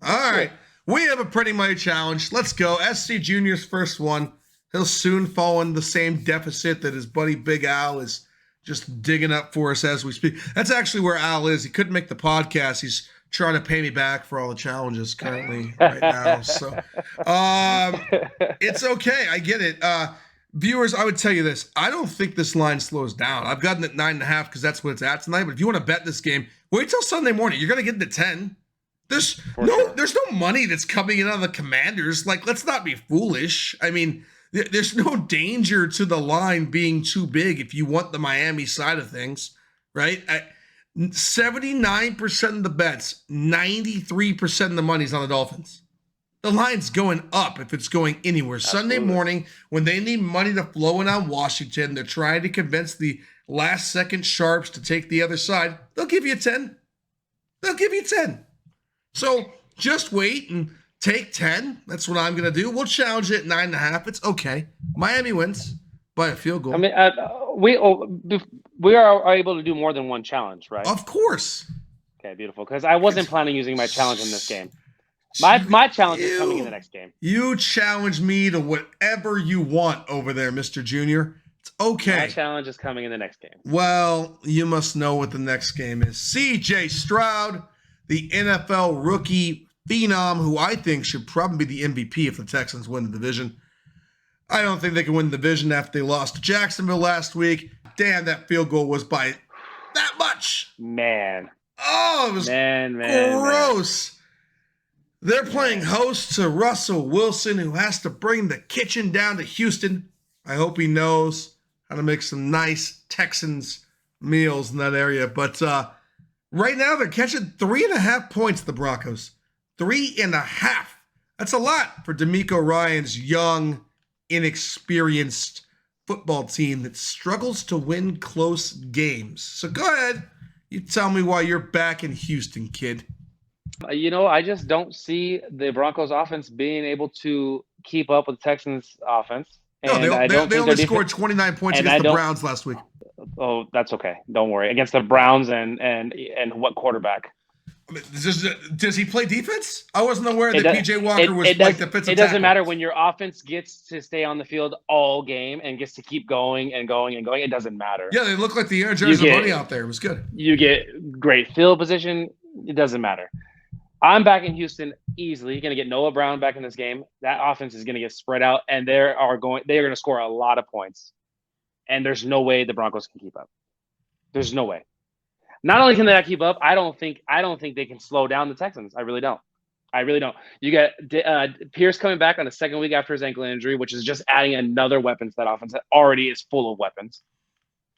All right. We have a pretty money challenge. Let's go. SC Jr.'s first one. He'll soon fall in the same deficit that his buddy Big Al is just digging up for us as we speak. That's actually where Al is. He couldn't make the podcast. He's trying to pay me back for all the challenges currently right now. So it's okay. I get it. Viewers, I would tell you this. I don't think this line slows down. I've gotten it 9.5 because that's what it's at tonight. But if you want to bet this game, wait till Sunday morning. You're going to get it to 10. There's no money that's coming in on the Commanders. Like, let's not be foolish. I mean, there's no danger to the line being too big if you want the Miami side of things, right? 79% of the bets, 93% of the money's on the Dolphins. The line's going up if it's going anywhere. Absolutely. Sunday morning, when they need money to flow in on Washington, they're trying to convince the last-second sharps to take the other side. They'll give you 10. They'll give you 10. So just wait and take 10. That's what I'm going to do. We'll challenge it at 9.5. It's okay. Miami wins by a field goal. I mean, we are able to do more than one challenge, right? Of course. Okay, beautiful. Because I wasn't planning using my challenge in this game. My challenge is coming in the next game. You challenge me to whatever you want over there, Mr. Junior. It's okay. My challenge is coming in the next game. Well, you must know what the next game is. CJ Stroud, the NFL rookie phenom, who I think should probably be the MVP if the Texans win the division. I don't think they can win the division after they lost to Jacksonville last week. Damn, that field goal was by that much. Man. Oh, it was gross. They're playing host to Russell Wilson, who has to bring the kitchen down to Houston. I hope he knows how to make some nice Texans meals in that area. But right now, they're catching 3.5 points, the Broncos. 3.5. That's a lot for DeMeco Ryans' young, inexperienced football team that struggles to win close games. So go ahead. You tell me why you're back in Houston, kid. I just don't see the Broncos offense being able to keep up with the Texans offense. And no, they only scored 29 points against the Browns last week. Oh, that's okay. Don't worry. Against the Browns and what quarterback? I mean, does he play defense? I wasn't aware that PJ Walker was like defensive tackle. It doesn't matter when your offense gets to stay on the field all game and gets to keep going and going and going. It doesn't matter. Yeah, they look like the Energizer Bunny out there. It was good. You get great field position. It doesn't matter. I'm back in Houston easily. You're going to get Noah Brown back in this game. That offense is going to get spread out, and they are going to score a lot of points. And there's no way the Broncos can keep up. There's no way. Not only can they not keep up, I don't think they can slow down the Texans. I really don't. You got Pierce coming back on the second week after his ankle injury, which is just adding another weapon to that offense that already is full of weapons.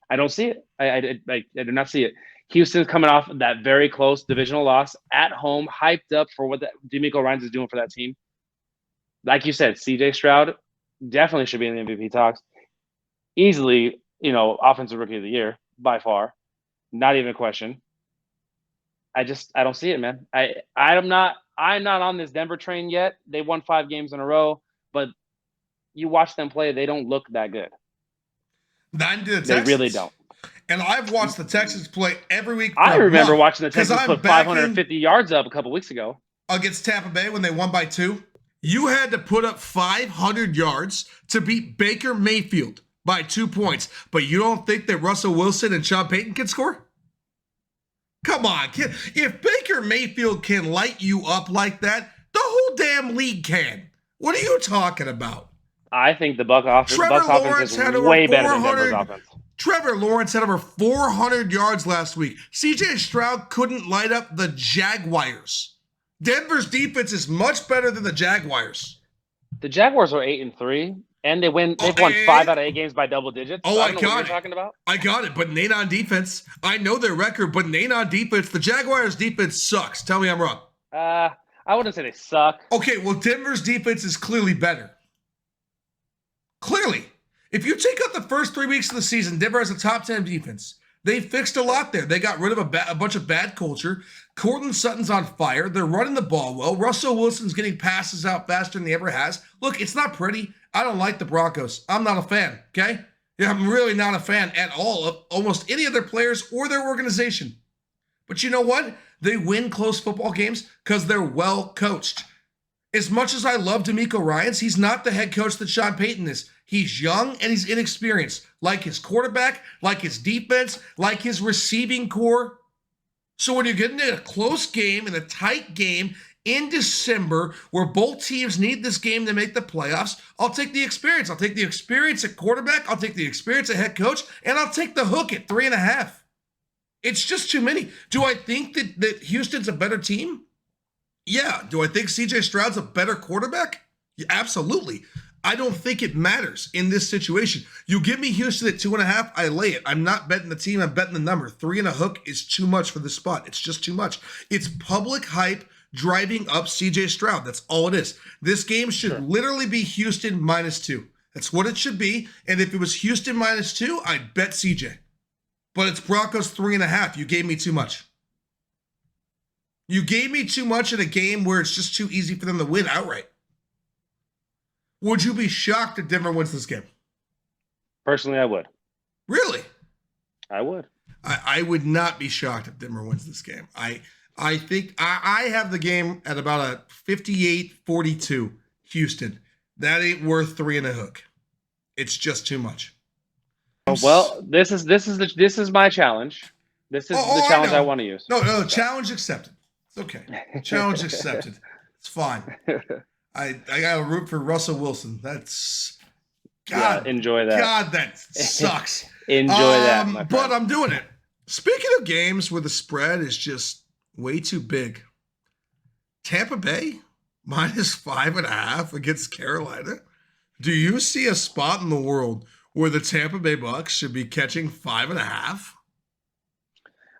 I don't see it. I do not see it. Houston's coming off that very close divisional loss at home, hyped up for what DeMeco Ryans is doing for that team. Like you said, CJ Stroud definitely should be in the MVP talks. Easily, offensive rookie of the year by far. Not even a question. I don't see it, man. I'm not on this Denver train yet. They won 5 games in a row, but you watch them play, they don't look that good. They really don't. And I've watched the Texans play every week. I remember watching the Texans put 550 yards up a couple weeks ago against Tampa Bay when they won by 2. You had to put up 500 yards to beat Baker Mayfield by 2 points, but you don't think that Russell Wilson and Sean Payton can score? Come on, kid. If Baker Mayfield can light you up like that, the whole damn league can. What are you talking about? I think the Bucs offense is way better than Denver's offense. Trevor Lawrence had over 400 yards last week. CJ Stroud couldn't light up the Jaguars. Denver's defense is much better than the Jaguars. The Jaguars are 8-3, and they've won 5 out of 8 games by double digits. Oh, I got what you're talking about. I got it, but Nate on defense. I know their record, but Nate on defense. The Jaguars' defense sucks. Tell me I'm wrong. I wouldn't say they suck. Okay, well, Denver's defense is clearly better. Clearly. If you take out the first 3 weeks of the season, Denver has a top 10 defense. They fixed a lot there. They got rid of a bunch of bad culture. Courtland Sutton's on fire. They're running the ball well. Russell Wilson's getting passes out faster than he ever has. Look, it's not pretty. I don't like the Broncos. I'm not a fan, okay? Yeah, I'm really not a fan at all of almost any of their players or their organization. But you know what? They win close football games because they're well coached. As much as I love DeMeco Ryans, he's not the head coach that Sean Payton is. He's young and he's inexperienced, like his quarterback, like his defense, like his receiving core. So when you're getting in a close game, in a tight game in December, where both teams need this game to make the playoffs, I'll take the experience. I'll take the experience at quarterback. I'll take the experience at head coach, and I'll take the hook at 3.5. It's just too many. Do I think that Houston's a better team? Yeah. Do I think CJ Stroud's a better quarterback? Yeah, absolutely. I don't think it matters in this situation. You give me Houston at 2.5, I lay it. I'm not betting the team, I'm betting the number. 3 and a hook is too much for this spot. It's just too much. It's public hype driving up CJ Stroud. That's all it is. This game should literally be Houston -2. That's what it should be. And if it was Houston -2, I'd bet CJ. But it's Broncos 3.5. You gave me too much. You gave me too much in a game where it's just too easy for them to win outright. Would you be shocked if Denver wins this game? Personally, I would. Really? I would. I would not be shocked if Denver wins this game. I think I have the game at about a 58-42 Houston. That ain't worth 3 and a hook. It's just too much. Well, this is my challenge. This is the challenge I want to use. No, challenge accepted. It's okay. Challenge accepted. It's fine. I got to root for Russell Wilson. That's God. Yeah, enjoy that. God, that sucks. Enjoy that, my friend. But I'm doing it. Speaking of games where the spread is just way too big, Tampa Bay -5.5 against Carolina. Do you see a spot in the world where the Tampa Bay Bucks should be catching 5.5?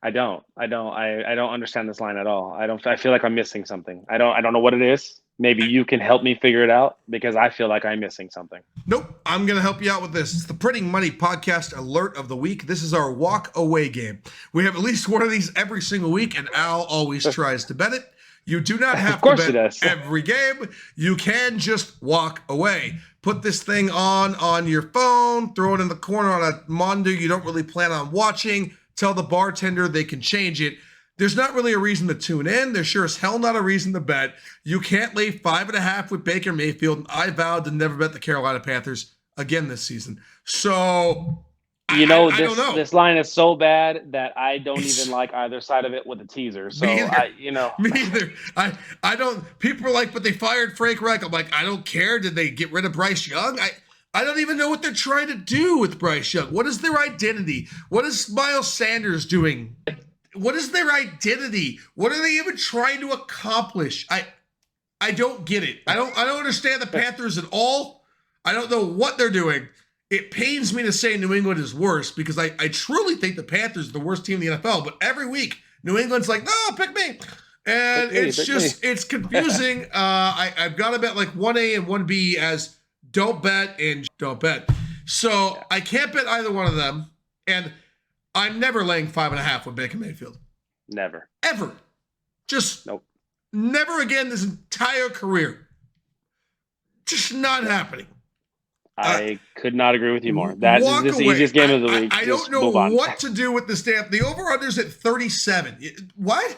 I don't understand this line at all. I feel like I'm missing something. I don't know what it is. Maybe you can help me figure it out because I feel like I'm missing something. Nope. I'm going to help you out with this. It's the Printing Money Podcast Alert of the Week. This is our walk away game. We have at least one of these every single week, and Al always tries to bet it. You do not have to bet every game. You can just walk away. Put this thing on your phone, throw it in the corner on a monitor you don't really plan on watching. Tell the bartender they can change it. There's not really a reason to tune in. There's sure as hell not a reason to bet. You can't lay 5.5 with Baker Mayfield. I vowed to never bet the Carolina Panthers again this season. So, I don't know. This line is so bad that I don't even like either side of it with a teaser. So, me either. I don't. People are like, but they fired Frank Reich. I'm like, I don't care. Did they get rid of Bryce Young? I don't even know what they're trying to do with Bryce Young. What is their identity? What is Miles Sanders doing? what is their identity? What are they even trying to accomplish? I don't get it. I don't understand the Panthers at all. I don't know what they're doing. It pains me to say New England is worse because I truly think the Panthers are the worst team in the NFL. But every week, New England's like, no, pick me. And it's confusing. I've got to bet like 1A and 1B as don't bet and don't bet. So I can't bet either one of them. And I'm never laying 5.5 with Baker Mayfield. Never. Ever. Just nope. Never again this entire career. Just not happening. I could not agree with you more. That is the easiest game of the league. I don't know what to do with this damn. The over-under's at 37. What?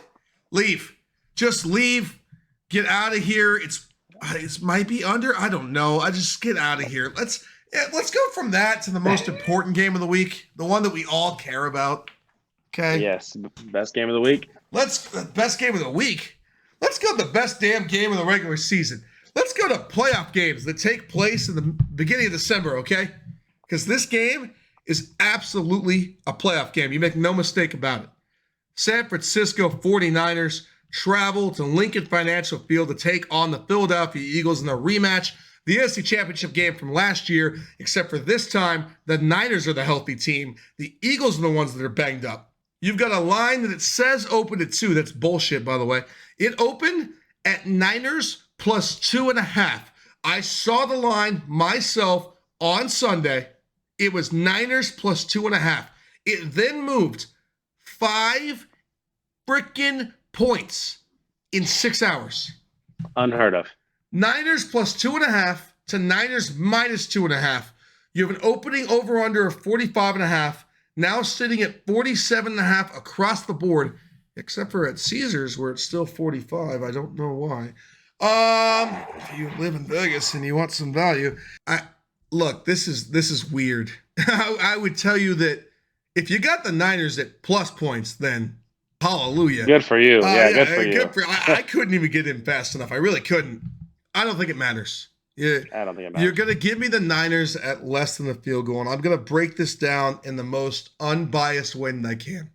Leave. Just leave. Get out of here. It might be under. I don't know. I just get out of here. Let's go from that to the most important game of the week, the one that we all care about. Okay. Yes, best game of the week. Best game of the week. Let's go the best damn game of the regular season. Let's go to playoff games that take place in the beginning of December, okay? Because this game is absolutely a playoff game. You make no mistake about it. San Francisco 49ers travel to Lincoln Financial Field to take on the Philadelphia Eagles in a rematch, the NFC Championship game from last year, except for this time, the Niners are the healthy team. The Eagles are the ones that are banged up. You've got a line that it says open at 2. That's bullshit, by the way. It opened at Niners plus 2.5. I saw the line myself on Sunday. It was Niners plus 2.5. It then moved 5 freaking points in 6 hours. Unheard of. Niners plus 2.5 to Niners minus 2.5. You have an opening over-under of 45.5. Now sitting at 47.5 across the board, except for at Caesars where it's still 45. I don't know why. If you live in Vegas and you want some value, look, this is weird. I would tell you that if you got the Niners at plus points, then hallelujah. Good for you. Good for you. I couldn't even get in fast enough. I really couldn't. I don't think it matters. Yeah, I don't think it matters. You're going to give me the Niners at less than a field goal, and I'm going to break this down in the most unbiased way that I can.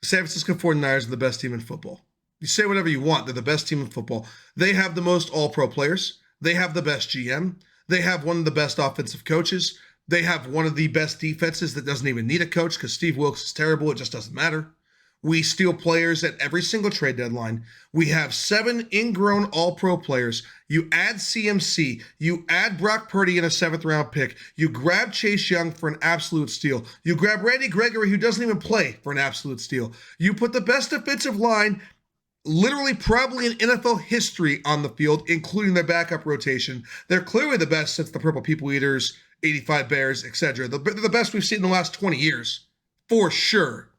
The San Francisco 49ers are the best team in football. You say whatever you want. They're the best team in football. They have the most all-pro players. They have the best GM. They have one of the best offensive coaches. They have one of the best defenses that doesn't even need a coach because Steve Wilkes is terrible. It just doesn't matter. We steal players at every single trade deadline. We have 7 ingrown all-pro players. You add CMC. You add Brock Purdy in a 7th-round pick. You grab Chase Young for an absolute steal. You grab Randy Gregory, who doesn't even play, for an absolute steal. You put the best defensive line, literally probably in NFL history, on the field, including their backup rotation. They're clearly the best since the Purple People Eaters, 85 Bears, etc. They're the best we've seen in the last 20 years, for sure.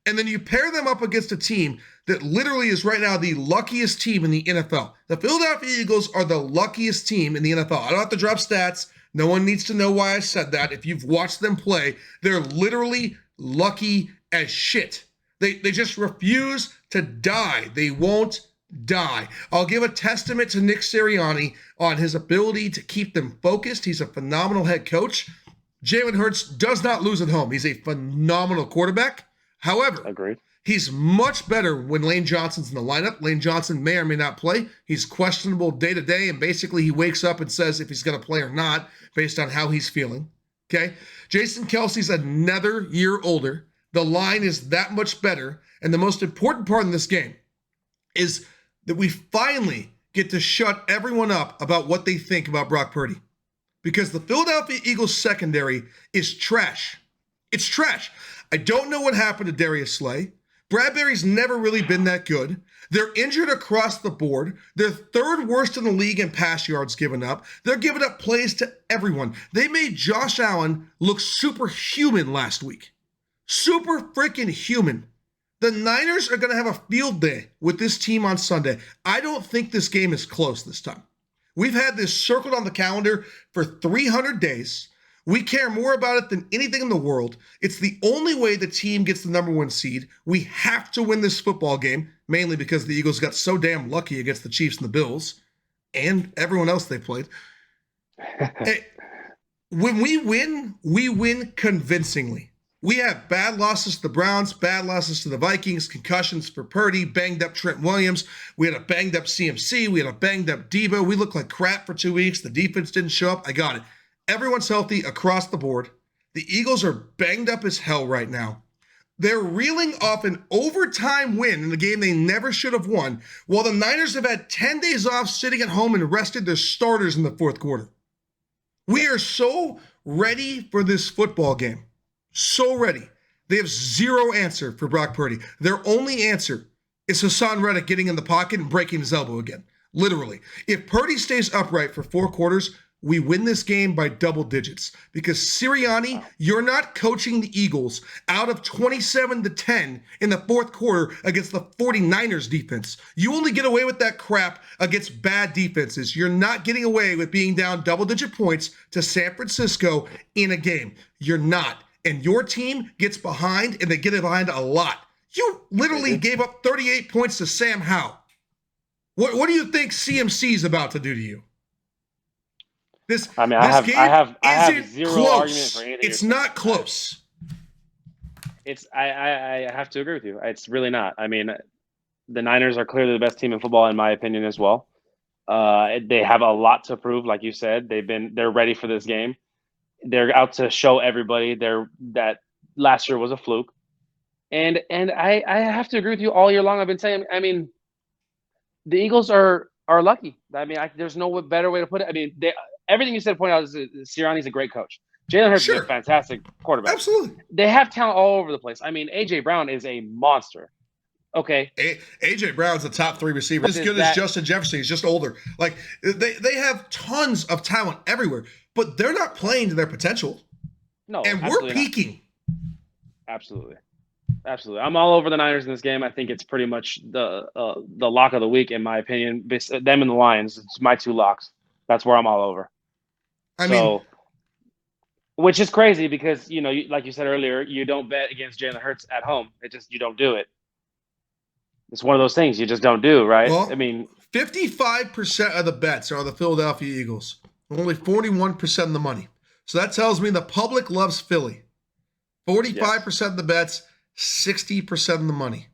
And then you pair them up against a team that literally is right now the luckiest team in the NFL. The Philadelphia Eagles are the luckiest team in the NFL. I don't have to drop stats. No one needs to know why I said that. If you've watched them play, they're literally lucky as shit. They just refuse to die. They won't die. I'll give a testament to Nick Sirianni on his ability to keep them focused. He's a phenomenal head coach. Jalen Hurts does not lose at home. He's a phenomenal quarterback. However, agreed. He's much better when Lane Johnson's in the lineup. Lane Johnson may or may not play. He's questionable day to day, and basically he wakes up and says if he's going to play or not based on how he's feeling. Okay? Jason Kelsey's another year older. The line is that much better. And the most important part in this game is that we finally get to shut everyone up about what they think about Brock Purdy. Because the Philadelphia Eagles secondary is trash. It's trash. I don't know what happened to Darius Slay. Bradbury's never really been that good. They're injured across the board. They're 3rd worst in the league in pass yards given up. They're giving up plays to everyone. They made Josh Allen look superhuman last week. Super freaking human. The Niners are going to have a field day with this team on Sunday. I don't think this game is close this time. We've had this circled on the calendar for 300 days. We care more about it than anything in the world. It's the only way the team gets the number 1 seed. We have to win this football game, mainly because the Eagles got so damn lucky against the Chiefs and the Bills and everyone else they played. When we win convincingly. We have bad losses to the Browns, bad losses to the Vikings, concussions for Purdy, banged up Trent Williams. We had a banged up CMC. We had a banged up Debo. We looked like crap for 2 weeks. The defense didn't show up. I got it. Everyone's healthy across the board. The Eagles are banged up as hell right now. They're reeling off an overtime win in a game they never should have won, while the Niners have had 10 days off sitting at home and rested their starters in the fourth quarter. We are so ready for this football game. So ready. They have zero answer for Brock Purdy. Their only answer is Hassan Reddick getting in the pocket and breaking his elbow again. Literally. If Purdy stays upright for 4 quarters, we win this game by double digits. Because Sirianni, you're not coaching the Eagles out of 27-10 in the fourth quarter against the 49ers defense. You only get away with that crap against bad defenses. You're not getting away with being down double-digit points to San Francisco in a game. You're not. And your team gets behind, and they get behind a lot. You literally gave up 38 points to Sam Howell. What do you think CMC is about to do to you? I have zero argument for anything. It's not close. I have to agree with you. It's really not. I mean, the Niners are clearly the best team in football, in my opinion, as well. They have a lot to prove, like you said. They're ready for this game. They're out to show everybody that last year was a fluke. And I have to agree with you all year long. I've been saying, I mean, the Eagles are lucky. I mean, there's no better way to put it. I mean, everything you said pointed out is Sirianni's a great coach. Jalen Hurts is a fantastic quarterback. Absolutely. They have talent all over the place. I mean, A.J. Brown is a monster. Okay. A.J. Brown's a top 3 receiver. As good as Justin Jefferson. He's just older. Like, they have tons of talent everywhere, but they're not playing to their potential. No, and we're peaking. Not. Absolutely. I'm all over the Niners in this game. I think it's pretty much the lock of the week, in my opinion. Them and the Lions. It's my 2 locks. That's where I'm all over. I mean, which is crazy because, like you said earlier, you don't bet against Jalen Hurts at home. You don't do it. It's one of those things you just don't do, right? Well, I mean, 55% of the bets are the Philadelphia Eagles. Only 41% of the money. So that tells me the public loves Philly. 45% of the bets, 60% of the money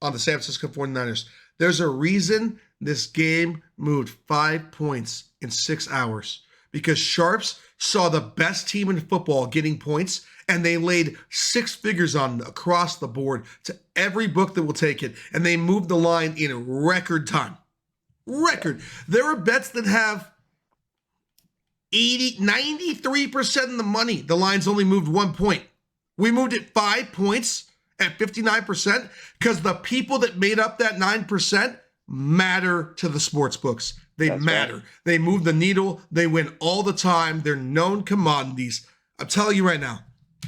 on the San Francisco 49ers. There's a reason this game moved 5 points in 6 hours. Because Sharps saw the best team in football getting points, and they laid 6 figures on it across the board to every book that will take it, and they moved the line in record time. Record. There are bets that have 93% of the money. The line's only moved 1 point. We moved it 5 points at 59% because the people that made up that 9% matter to the sports books. That's matter. Right. They move the needle. They win all the time. They're known commodities. I'm telling you right now,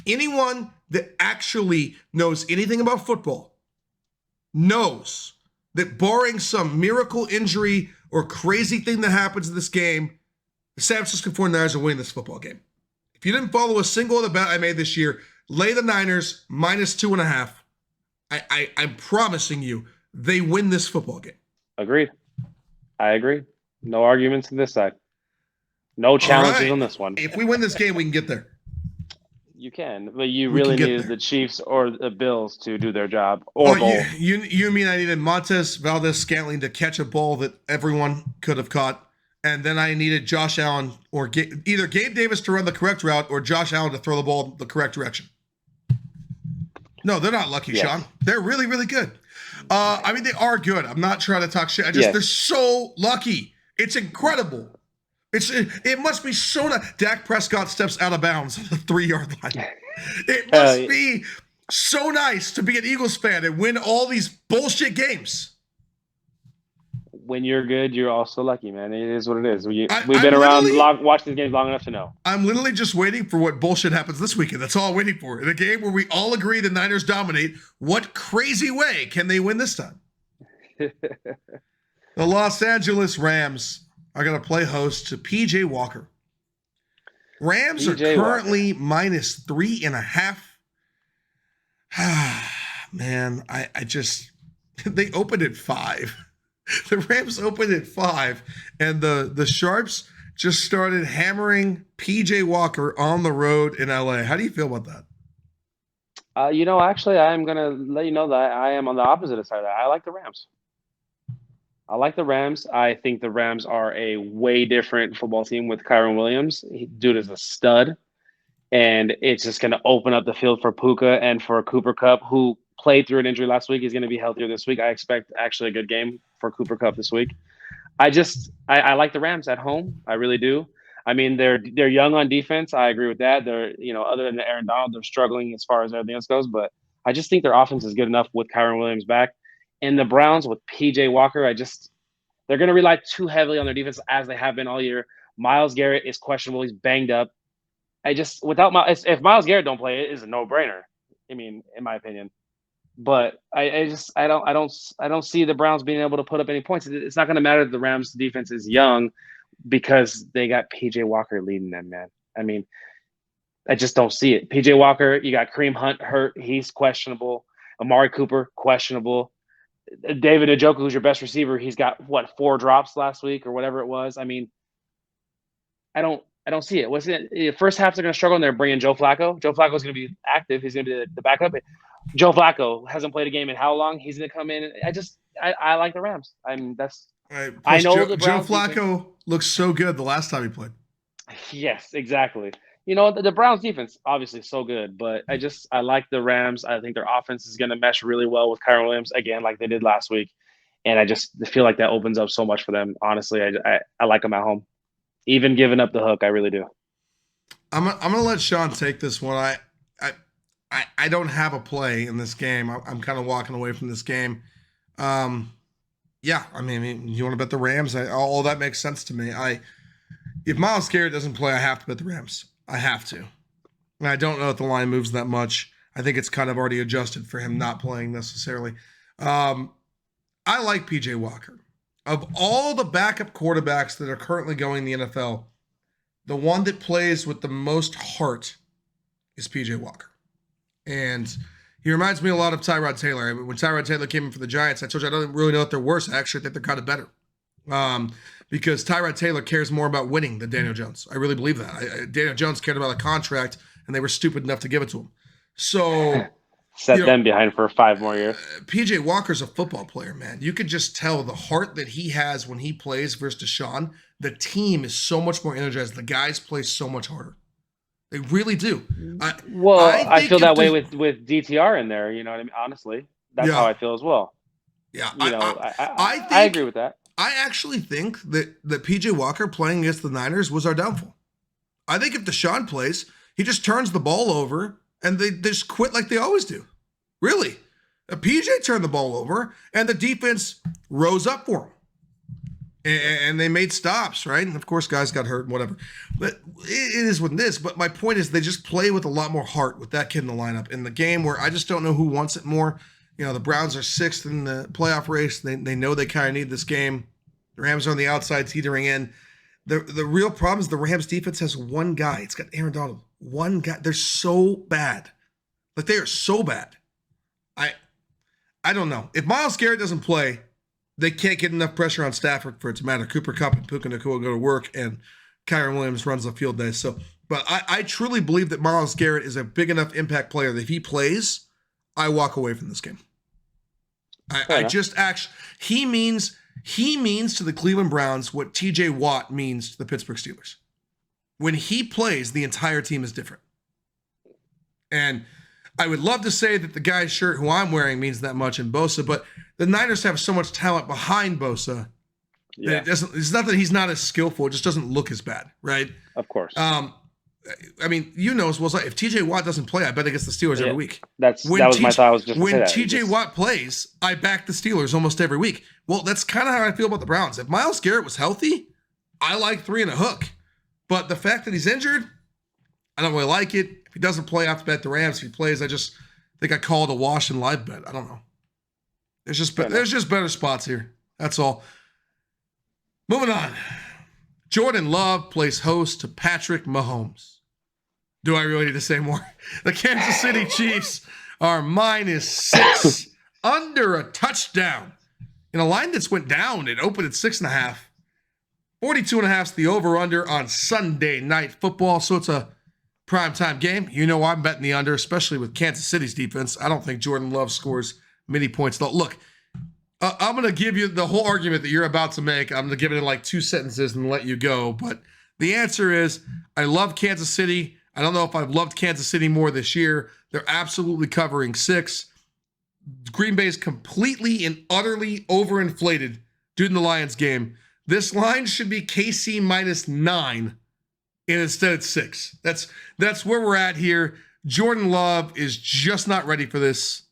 anyone that actually knows anything about football knows that barring some miracle injury or crazy thing that happens in this game, the San Francisco 49ers are winning this football game. If you didn't follow a single other bet I made this year, lay the Niners -2.5. I'm promising you they win this football game. Agreed. I agree. No arguments on this side. No challenges on this one. If we win this game, we can get there. You can, but you really needed the Chiefs or the Bills to do their job. Or both. You mean I needed Montez Valdez-Scantling to catch a ball that everyone could have caught, and then I needed Josh Allen or either Gabe Davis to run the correct route or Josh Allen to throw the ball the correct direction. No, they're not lucky, yes. Sean. They're really, really good. I mean, they are good. I'm not trying to talk shit. They're so lucky. It's incredible. It must be so nice. Dak Prescott steps out of bounds on the 3-yard line. It must be so nice to be an Eagles fan and win all these bullshit games. When you're good, you're also lucky, man. It is what it is. We've been around watching these games long enough to know. I'm literally just waiting for what bullshit happens this weekend. That's all I'm waiting for. In a game where we all agree the Niners dominate, what crazy way can they win this time? The Los Angeles Rams are going to play host to P.J. Walker. Rams are currently -3.5. Man, I just – they opened at 5. The Rams opened at 5, and the Sharps just started hammering P.J. Walker on the road in L.A. How do you feel about that? Actually, I'm gonna let you know that I am on the opposite side of that. I like the Rams. I like the Rams. I think the Rams are a way different football team with Kyron Williams. Dude is a stud, and it's just going to open up the field for Puka and for Cooper Cup, who played through an injury last week. He's going to be healthier this week. I expect actually a good game for Cooper Cup this week. I like the Rams at home. I really do. I mean, they're young on defense. I agree with that. They're other than Aaron Donald, they're struggling as far as everything else goes. But I just think their offense is good enough with Kyron Williams back. And the Browns with PJ Walker, they're going to rely too heavily on their defense as they have been all year. Myles Garrett is questionable. He's banged up. If Myles Garrett don't play, it is a no brainer. I mean, in my opinion. But I don't see the Browns being able to put up any points. It's not going to matter if the Rams defense is young because they got PJ Walker leading them, man. I mean, I just don't see it. PJ Walker, you got Kareem Hunt hurt, he's questionable. Amari Cooper, questionable. David Njoku, who's your best receiver, he's got 4 drops last week or whatever it was. I mean, I don't see it. What's it? First half they're going to struggle, and they're bringing Joe Flacco. Joe Flacco's going to be active. He's going to be the backup. Joe Flacco hasn't played a game in how long? He's going to come in. I like the Rams. Right. I know Joe Flacco looks so good the last time he played. Yes, exactly. The Browns defense obviously so good, but I like the Rams. I think their offense is going to mesh really well with Kyron Williams again, like they did last week, and I just feel like that opens up so much for them. Honestly, I like them at home, even giving up the hook. I really do. I'm gonna let Sean take this one. I don't have a play in this game. I'm kind of walking away from this game. Yeah, I mean, you want to bet the Rams? All that makes sense to me. If Myles Garrett doesn't play, I have to bet the Rams. I have to. And I don't know if the line moves that much. I think it's kind of already adjusted for him not playing necessarily. I like PJ Walker. Of all the backup quarterbacks that are currently going in the NFL, the one that plays with the most heart is PJ Walker. And he reminds me a lot of Tyrod Taylor. When Tyrod Taylor came in for the Giants, I told you I don't really know if they're worse. I actually think they're kind of better. Because Tyrod Taylor cares more about winning than Daniel Jones. I really believe that. Daniel Jones cared about a contract, and they were stupid enough to give it to him. So set them behind for 5 more years. PJ Walker's a football player, man. You could just tell the heart that he has when he plays versus Deshaun. The team is so much more energized. The guys play so much harder. They really do. I feel that way with DTR in there. You know what I mean? Honestly, that's how I feel as well. Yeah, I agree with that. I actually think that PJ Walker playing against the Niners was our downfall. I think if Deshaun plays, he just turns the ball over and they just quit like they always do. Really. PJ turned the ball over and the defense rose up for him. And they made stops, right? And of course, guys got hurt and whatever. But it is what it is. But my point is they just play with a lot more heart with that kid in the lineup. In the game where I just don't know who wants it more. The Browns are 6th in the playoff race. They know they kind of need this game. The Rams are on the outside teetering in. The real problem is the Rams defense has one guy. It's got Aaron Donald. One guy. They're so bad. Like, they are so bad. I don't know. If Myles Garrett doesn't play, they can't get enough pressure on Stafford for it to matter. Cooper Kupp and Puka Nacua go to work, and Kyron Williams runs the field day. But I truly believe that Myles Garrett is a big enough impact player that if he plays, I walk away from this game. He means to the Cleveland Browns what TJ Watt means to the Pittsburgh Steelers. When he plays, the entire team is different. And I would love to say that the guy's shirt who I'm wearing means that much in Bosa, but the Niners have so much talent behind Bosa that it's not that he's not as skillful, it just doesn't look as bad, right? Of course. I mean, as well as if TJ Watt doesn't play, I bet against the Steelers every week. That was my thought. When TJ Watt plays, I back the Steelers almost every week. Well, that's kind of how I feel about the Browns. If Myles Garrett was healthy, I like 3 and a hook. But the fact that he's injured, I don't really like it. If he doesn't play, I have to bet the Rams. If he plays, I just think I call it a wash and live bet. I don't know. There's just better spots here. That's all. Moving on. Jordan Love plays host to Patrick Mahomes. Do I really need to say more? The Kansas City Chiefs are -6 under a touchdown. In a line that's went down, it opened at 6.5. 42.5 is the over-under on Sunday Night Football. So it's a Primetime game. You know I'm betting the under, especially with Kansas City's defense. I don't think Jordan Love scores many points. Though, look, I'm going to give you the whole argument that you're about to make. I'm going to give it in like 2 sentences and let you go. But the answer is I love Kansas City. I don't know if I've loved Kansas City more this year. They're absolutely covering 6. Green Bay is completely and utterly overinflated due to the Lions game. This line should be KC -9, and instead it's 6. That's where we're at here. Jordan Love is just not ready for this.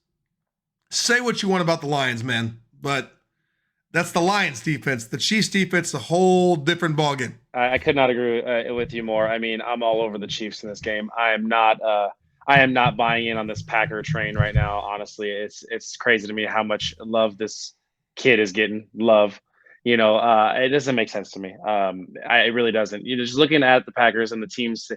Say what you want about the Lions, man, but that's the Lions defense. The Chiefs defense, a whole different ballgame. I could not agree with you more. I mean, I'm all over the Chiefs in this game. I am not buying in on this Packer train right now. Honestly, it's crazy to me how much love this kid is getting. Love, it doesn't make sense to me. It really doesn't. You're just looking at the Packers and the teams.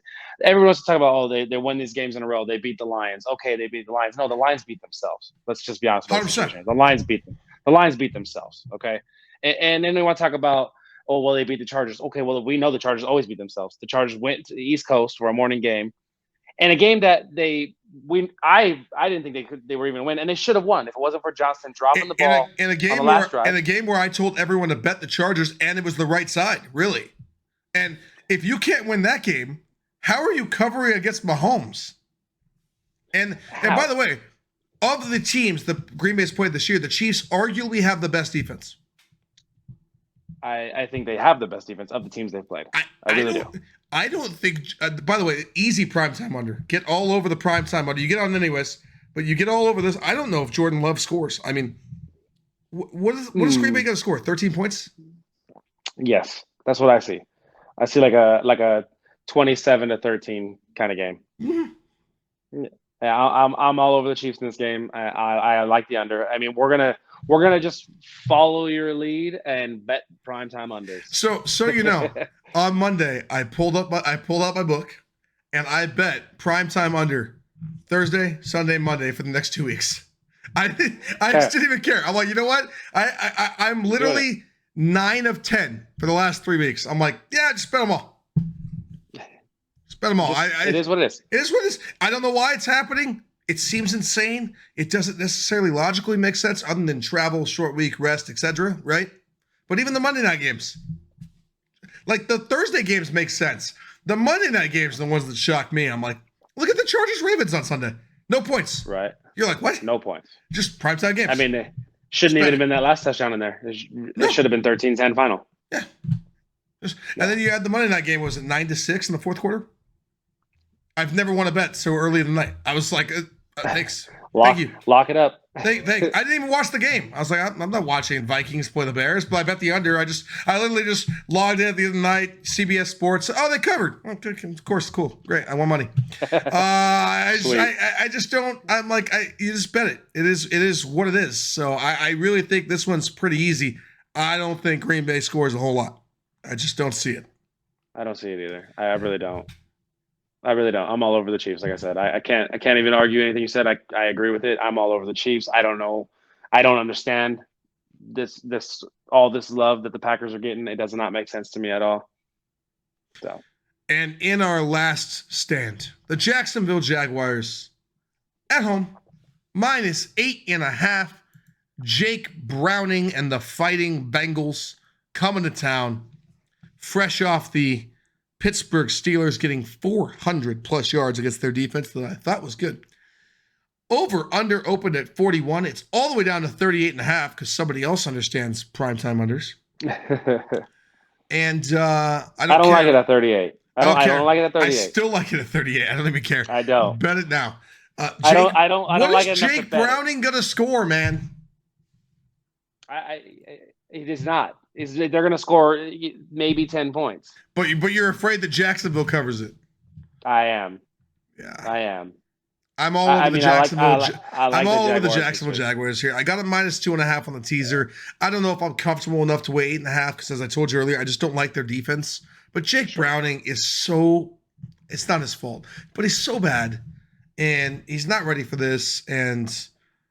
Everyone wants to talk about, they won these games in a row. They beat the Lions. Okay, they beat the Lions. No, the Lions beat themselves. Let's just be honest. 100%. The Lions beat them. The Lions beat themselves. Okay, and then we want to talk about, oh, well, they beat the Chargers. Okay, well, we know the Chargers always beat themselves. The Chargers went to the East Coast for a morning game, and a game that I didn't think they were even win, and they should have won if it wasn't for Johnston dropping the ball in a game on the last drive. In a game where I told everyone to bet the Chargers, and it was the right side, really. And if you can't win that game, how are you covering against Mahomes? And by the way, of the teams that Green Bay's played this year, the Chiefs arguably have the best defense. I think they have the best defense of the teams they've played. I really do. I don't think, by the way, easy primetime under. Get all over the primetime under. You get on anyways, but you get all over this. I don't know if Jordan Love scores. I mean, what is Green Bay going to score? 13 points? Yes, that's what I see. I see like a 27-13 kind of game. Mm-hmm. Yeah, I'm all over the Chiefs in this game. I like the under. I mean, we're gonna just follow your lead and bet primetime unders. So on Monday I pulled out my book and I bet primetime under Thursday, Sunday, Monday for the next 2 weeks. I just didn't even care. I'm like, you know what? I'm literally 9 of 10 for the last 3 weeks. I'm like, yeah, just bet them all. Bet them all. It is what it is. It is what it is. I don't know why it's happening. It seems insane. It doesn't necessarily logically make sense other than travel, short week, rest, etc. Right? But even the Monday night games, like the Thursday games, make sense. The Monday night games are the ones that shock me. I'm like, look at the Chargers Ravens on Sunday. No points. Right. You're like, what? No points. Just primetime games. I mean, they shouldn't even have been that last touchdown in there. It should have been 13-10 final. Yeah. And then you had the Monday night game. Was it 9-6 in the fourth quarter? I've never won a bet so early in the night. I was like, thanks. Thank you. Lock it up. I didn't even watch the game. I was like, I'm not watching Vikings play the Bears, but I bet the under. I literally just logged in at the other night, CBS Sports. Oh, they covered. Okay, of course, cool. Great. I won money. I just don't, I'm like, you just bet it. It is what it is. So I really think this one's pretty easy. I don't think Green Bay scores a whole lot. I just don't see it. I don't see it either. I really don't. I'm all over the Chiefs. Like I said, I can't even argue anything you said. I agree with it. I'm all over the Chiefs. I don't know. I don't understand all this love that the Packers are getting. It does not make sense to me at all. So, and in our last stand, the Jacksonville Jaguars at home, -8.5. Jake Browning and the Fighting Bengals coming to town, fresh off the Pittsburgh Steelers getting 400 plus yards against their defense that I thought was good. Over under opened at 41. It's all the way down to 38.5 because somebody else understands primetime unders. And I don't like it at 38. I don't like it at 38. I still like it at 38. I don't even care. I don't. Bet it now. I don't like it. What is Jake Browning going to score, man? It is not. They're going to score maybe 10 points. But you're afraid that Jacksonville covers it. I am. Yeah. I am. I'm all over the Jacksonville. I'm all over the Jaguars Jacksonville Jaguars here. I got a -2.5 on the teaser. I don't know if I'm comfortable enough to weigh 8.5 because, as I told you earlier, I just don't like their defense. But Jake Browning is it's not his fault, but he's so bad, and he's not ready for this. And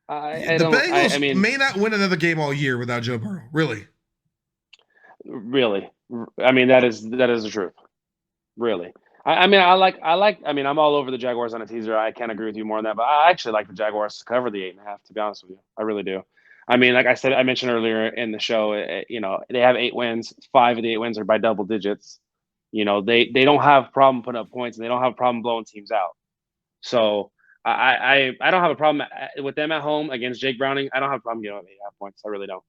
the Bengals may not win another game all year without Joe Burrow. Really. Really. I mean, that is the truth. Really. I mean, I'm all over the Jaguars on a teaser. I can't agree with you more on that, but I actually like the Jaguars to cover the 8.5. To be honest with you, I really do. I mean, like I mentioned earlier in the show, they have 8 wins. 5 of the 8 wins are by double digits. They don't have problem putting up points, and they don't have a problem blowing teams out. So I don't have a problem with them at home against Jake Browning. I don't have a problem giving up 8.5 points. I really don't.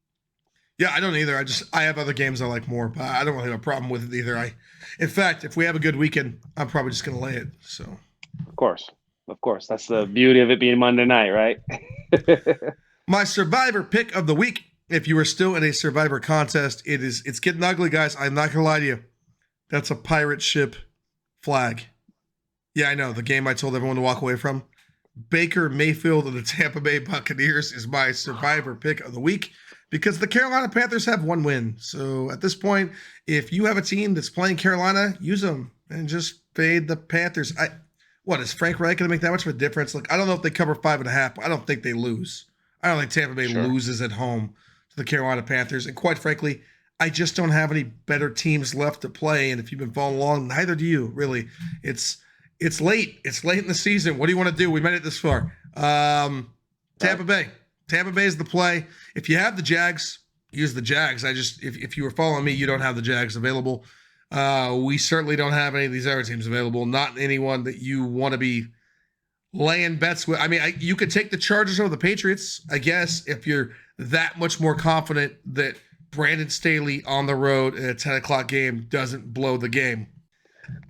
Yeah, I don't either. I have other games I like more, but I don't really have a problem with it either. In fact, if we have a good weekend, I'm probably just going to lay it. So, of course, that's the beauty of it being Monday night, right? My Survivor pick of the week. If you are still in a Survivor contest, it's getting ugly, guys. I'm not going to lie to you. That's a pirate ship flag. Yeah, I know the game I told everyone to walk away from. Baker Mayfield of the Tampa Bay Buccaneers is my Survivor pick of the week, because the Carolina Panthers have 1 win. So at this point, if you have a team that's playing Carolina, use them and just fade the Panthers. Is Frank Reich going to make that much of a difference? Like, I don't know if they cover 5.5, but I don't think they lose. I don't think Tampa Bay loses at home to the Carolina Panthers. And quite frankly, I just don't have any better teams left to play. And if you've been following along, neither do you, really. It's late. It's late in the season. What do you want to do? We made it this far. Tampa Bay. Tampa Bay is the play. If you have the Jags, use the Jags. If you were following me, you don't have the Jags available. We certainly don't have any of these other teams available. Not anyone that you want to be laying bets with. I mean, you could take the Chargers over the Patriots, I guess, if you're that much more confident that Brandon Staley on the road in a 10 o'clock game doesn't blow the game.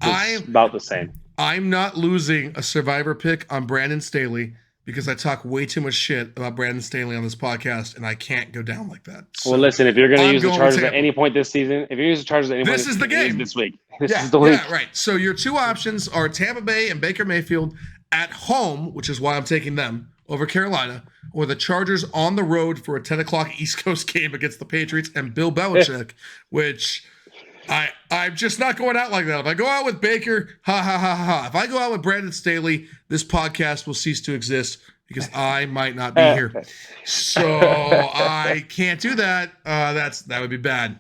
It's about the same. I'm not losing a Survivor pick on Brandon Staley, because I talk way too much shit about Brandon Staley on this podcast, and I can't go down like that. So, well, listen, if you're going to use the Chargers at any point this season, this is the game this week. This is the week. Yeah, right. So your 2 options are Tampa Bay and Baker Mayfield at home, which is why I'm taking them over Carolina, or the Chargers on the road for a 10 o'clock East Coast game against the Patriots and Bill Belichick, which I'm just not going out like that. If I go out with Baker, ha, ha, ha, ha. If I go out with Brandon Staley, this podcast will cease to exist because I might not be here. So I can't do that. That would be bad.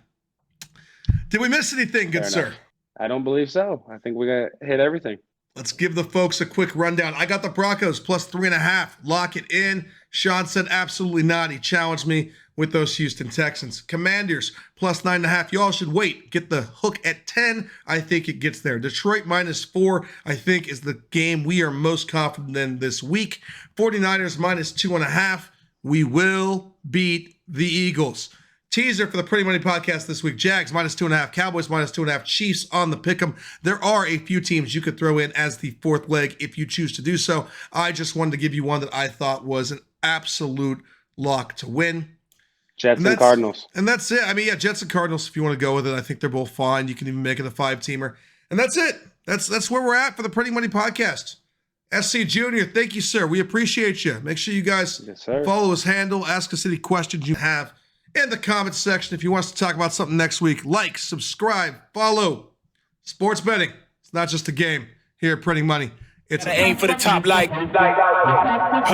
Did we miss anything, good sir? I don't believe so. I think we got hit everything. Let's give the folks a quick rundown. I got the Broncos plus 3.5. Lock it in. Sean said absolutely not. He challenged me with those Houston Texans. Commanders plus 9.5. Y'all should wait. Get the hook at 10. I think it gets there. Detroit minus 4, I think, is the game we are most confident in this week. 49ers minus 2.5. We will beat the Eagles. Teaser for the Pretty Money Podcast this week. Jags minus 2.5. Cowboys minus 2.5. Chiefs on the pick'em. There are a few teams you could throw in as the 4th leg if you choose to do so. I just wanted to give you one that I thought was an absolute lock to win. Jets and Cardinals. And that's it. I mean, yeah, Jets and Cardinals, if you want to go with it. I think they're both fine. You can even make it a 5-teamer. And that's it. That's where we're at for the Pretty Money Podcast. SC Jr., thank you, sir. We appreciate you. Make sure you guys follow his handle. Ask us any questions you have in the comments section. If you want us to talk about something next week, like, subscribe, follow. Sports betting. It's not just a game here at Printing Money. It's I aim for the top like, hold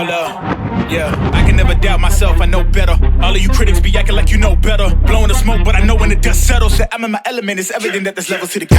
up. Yeah, I can never doubt myself, I know better. All of you critics be acting like you know better. Blowing the smoke, but I know when the dust settles that I'm in my element. It's evident that there's levels to the game.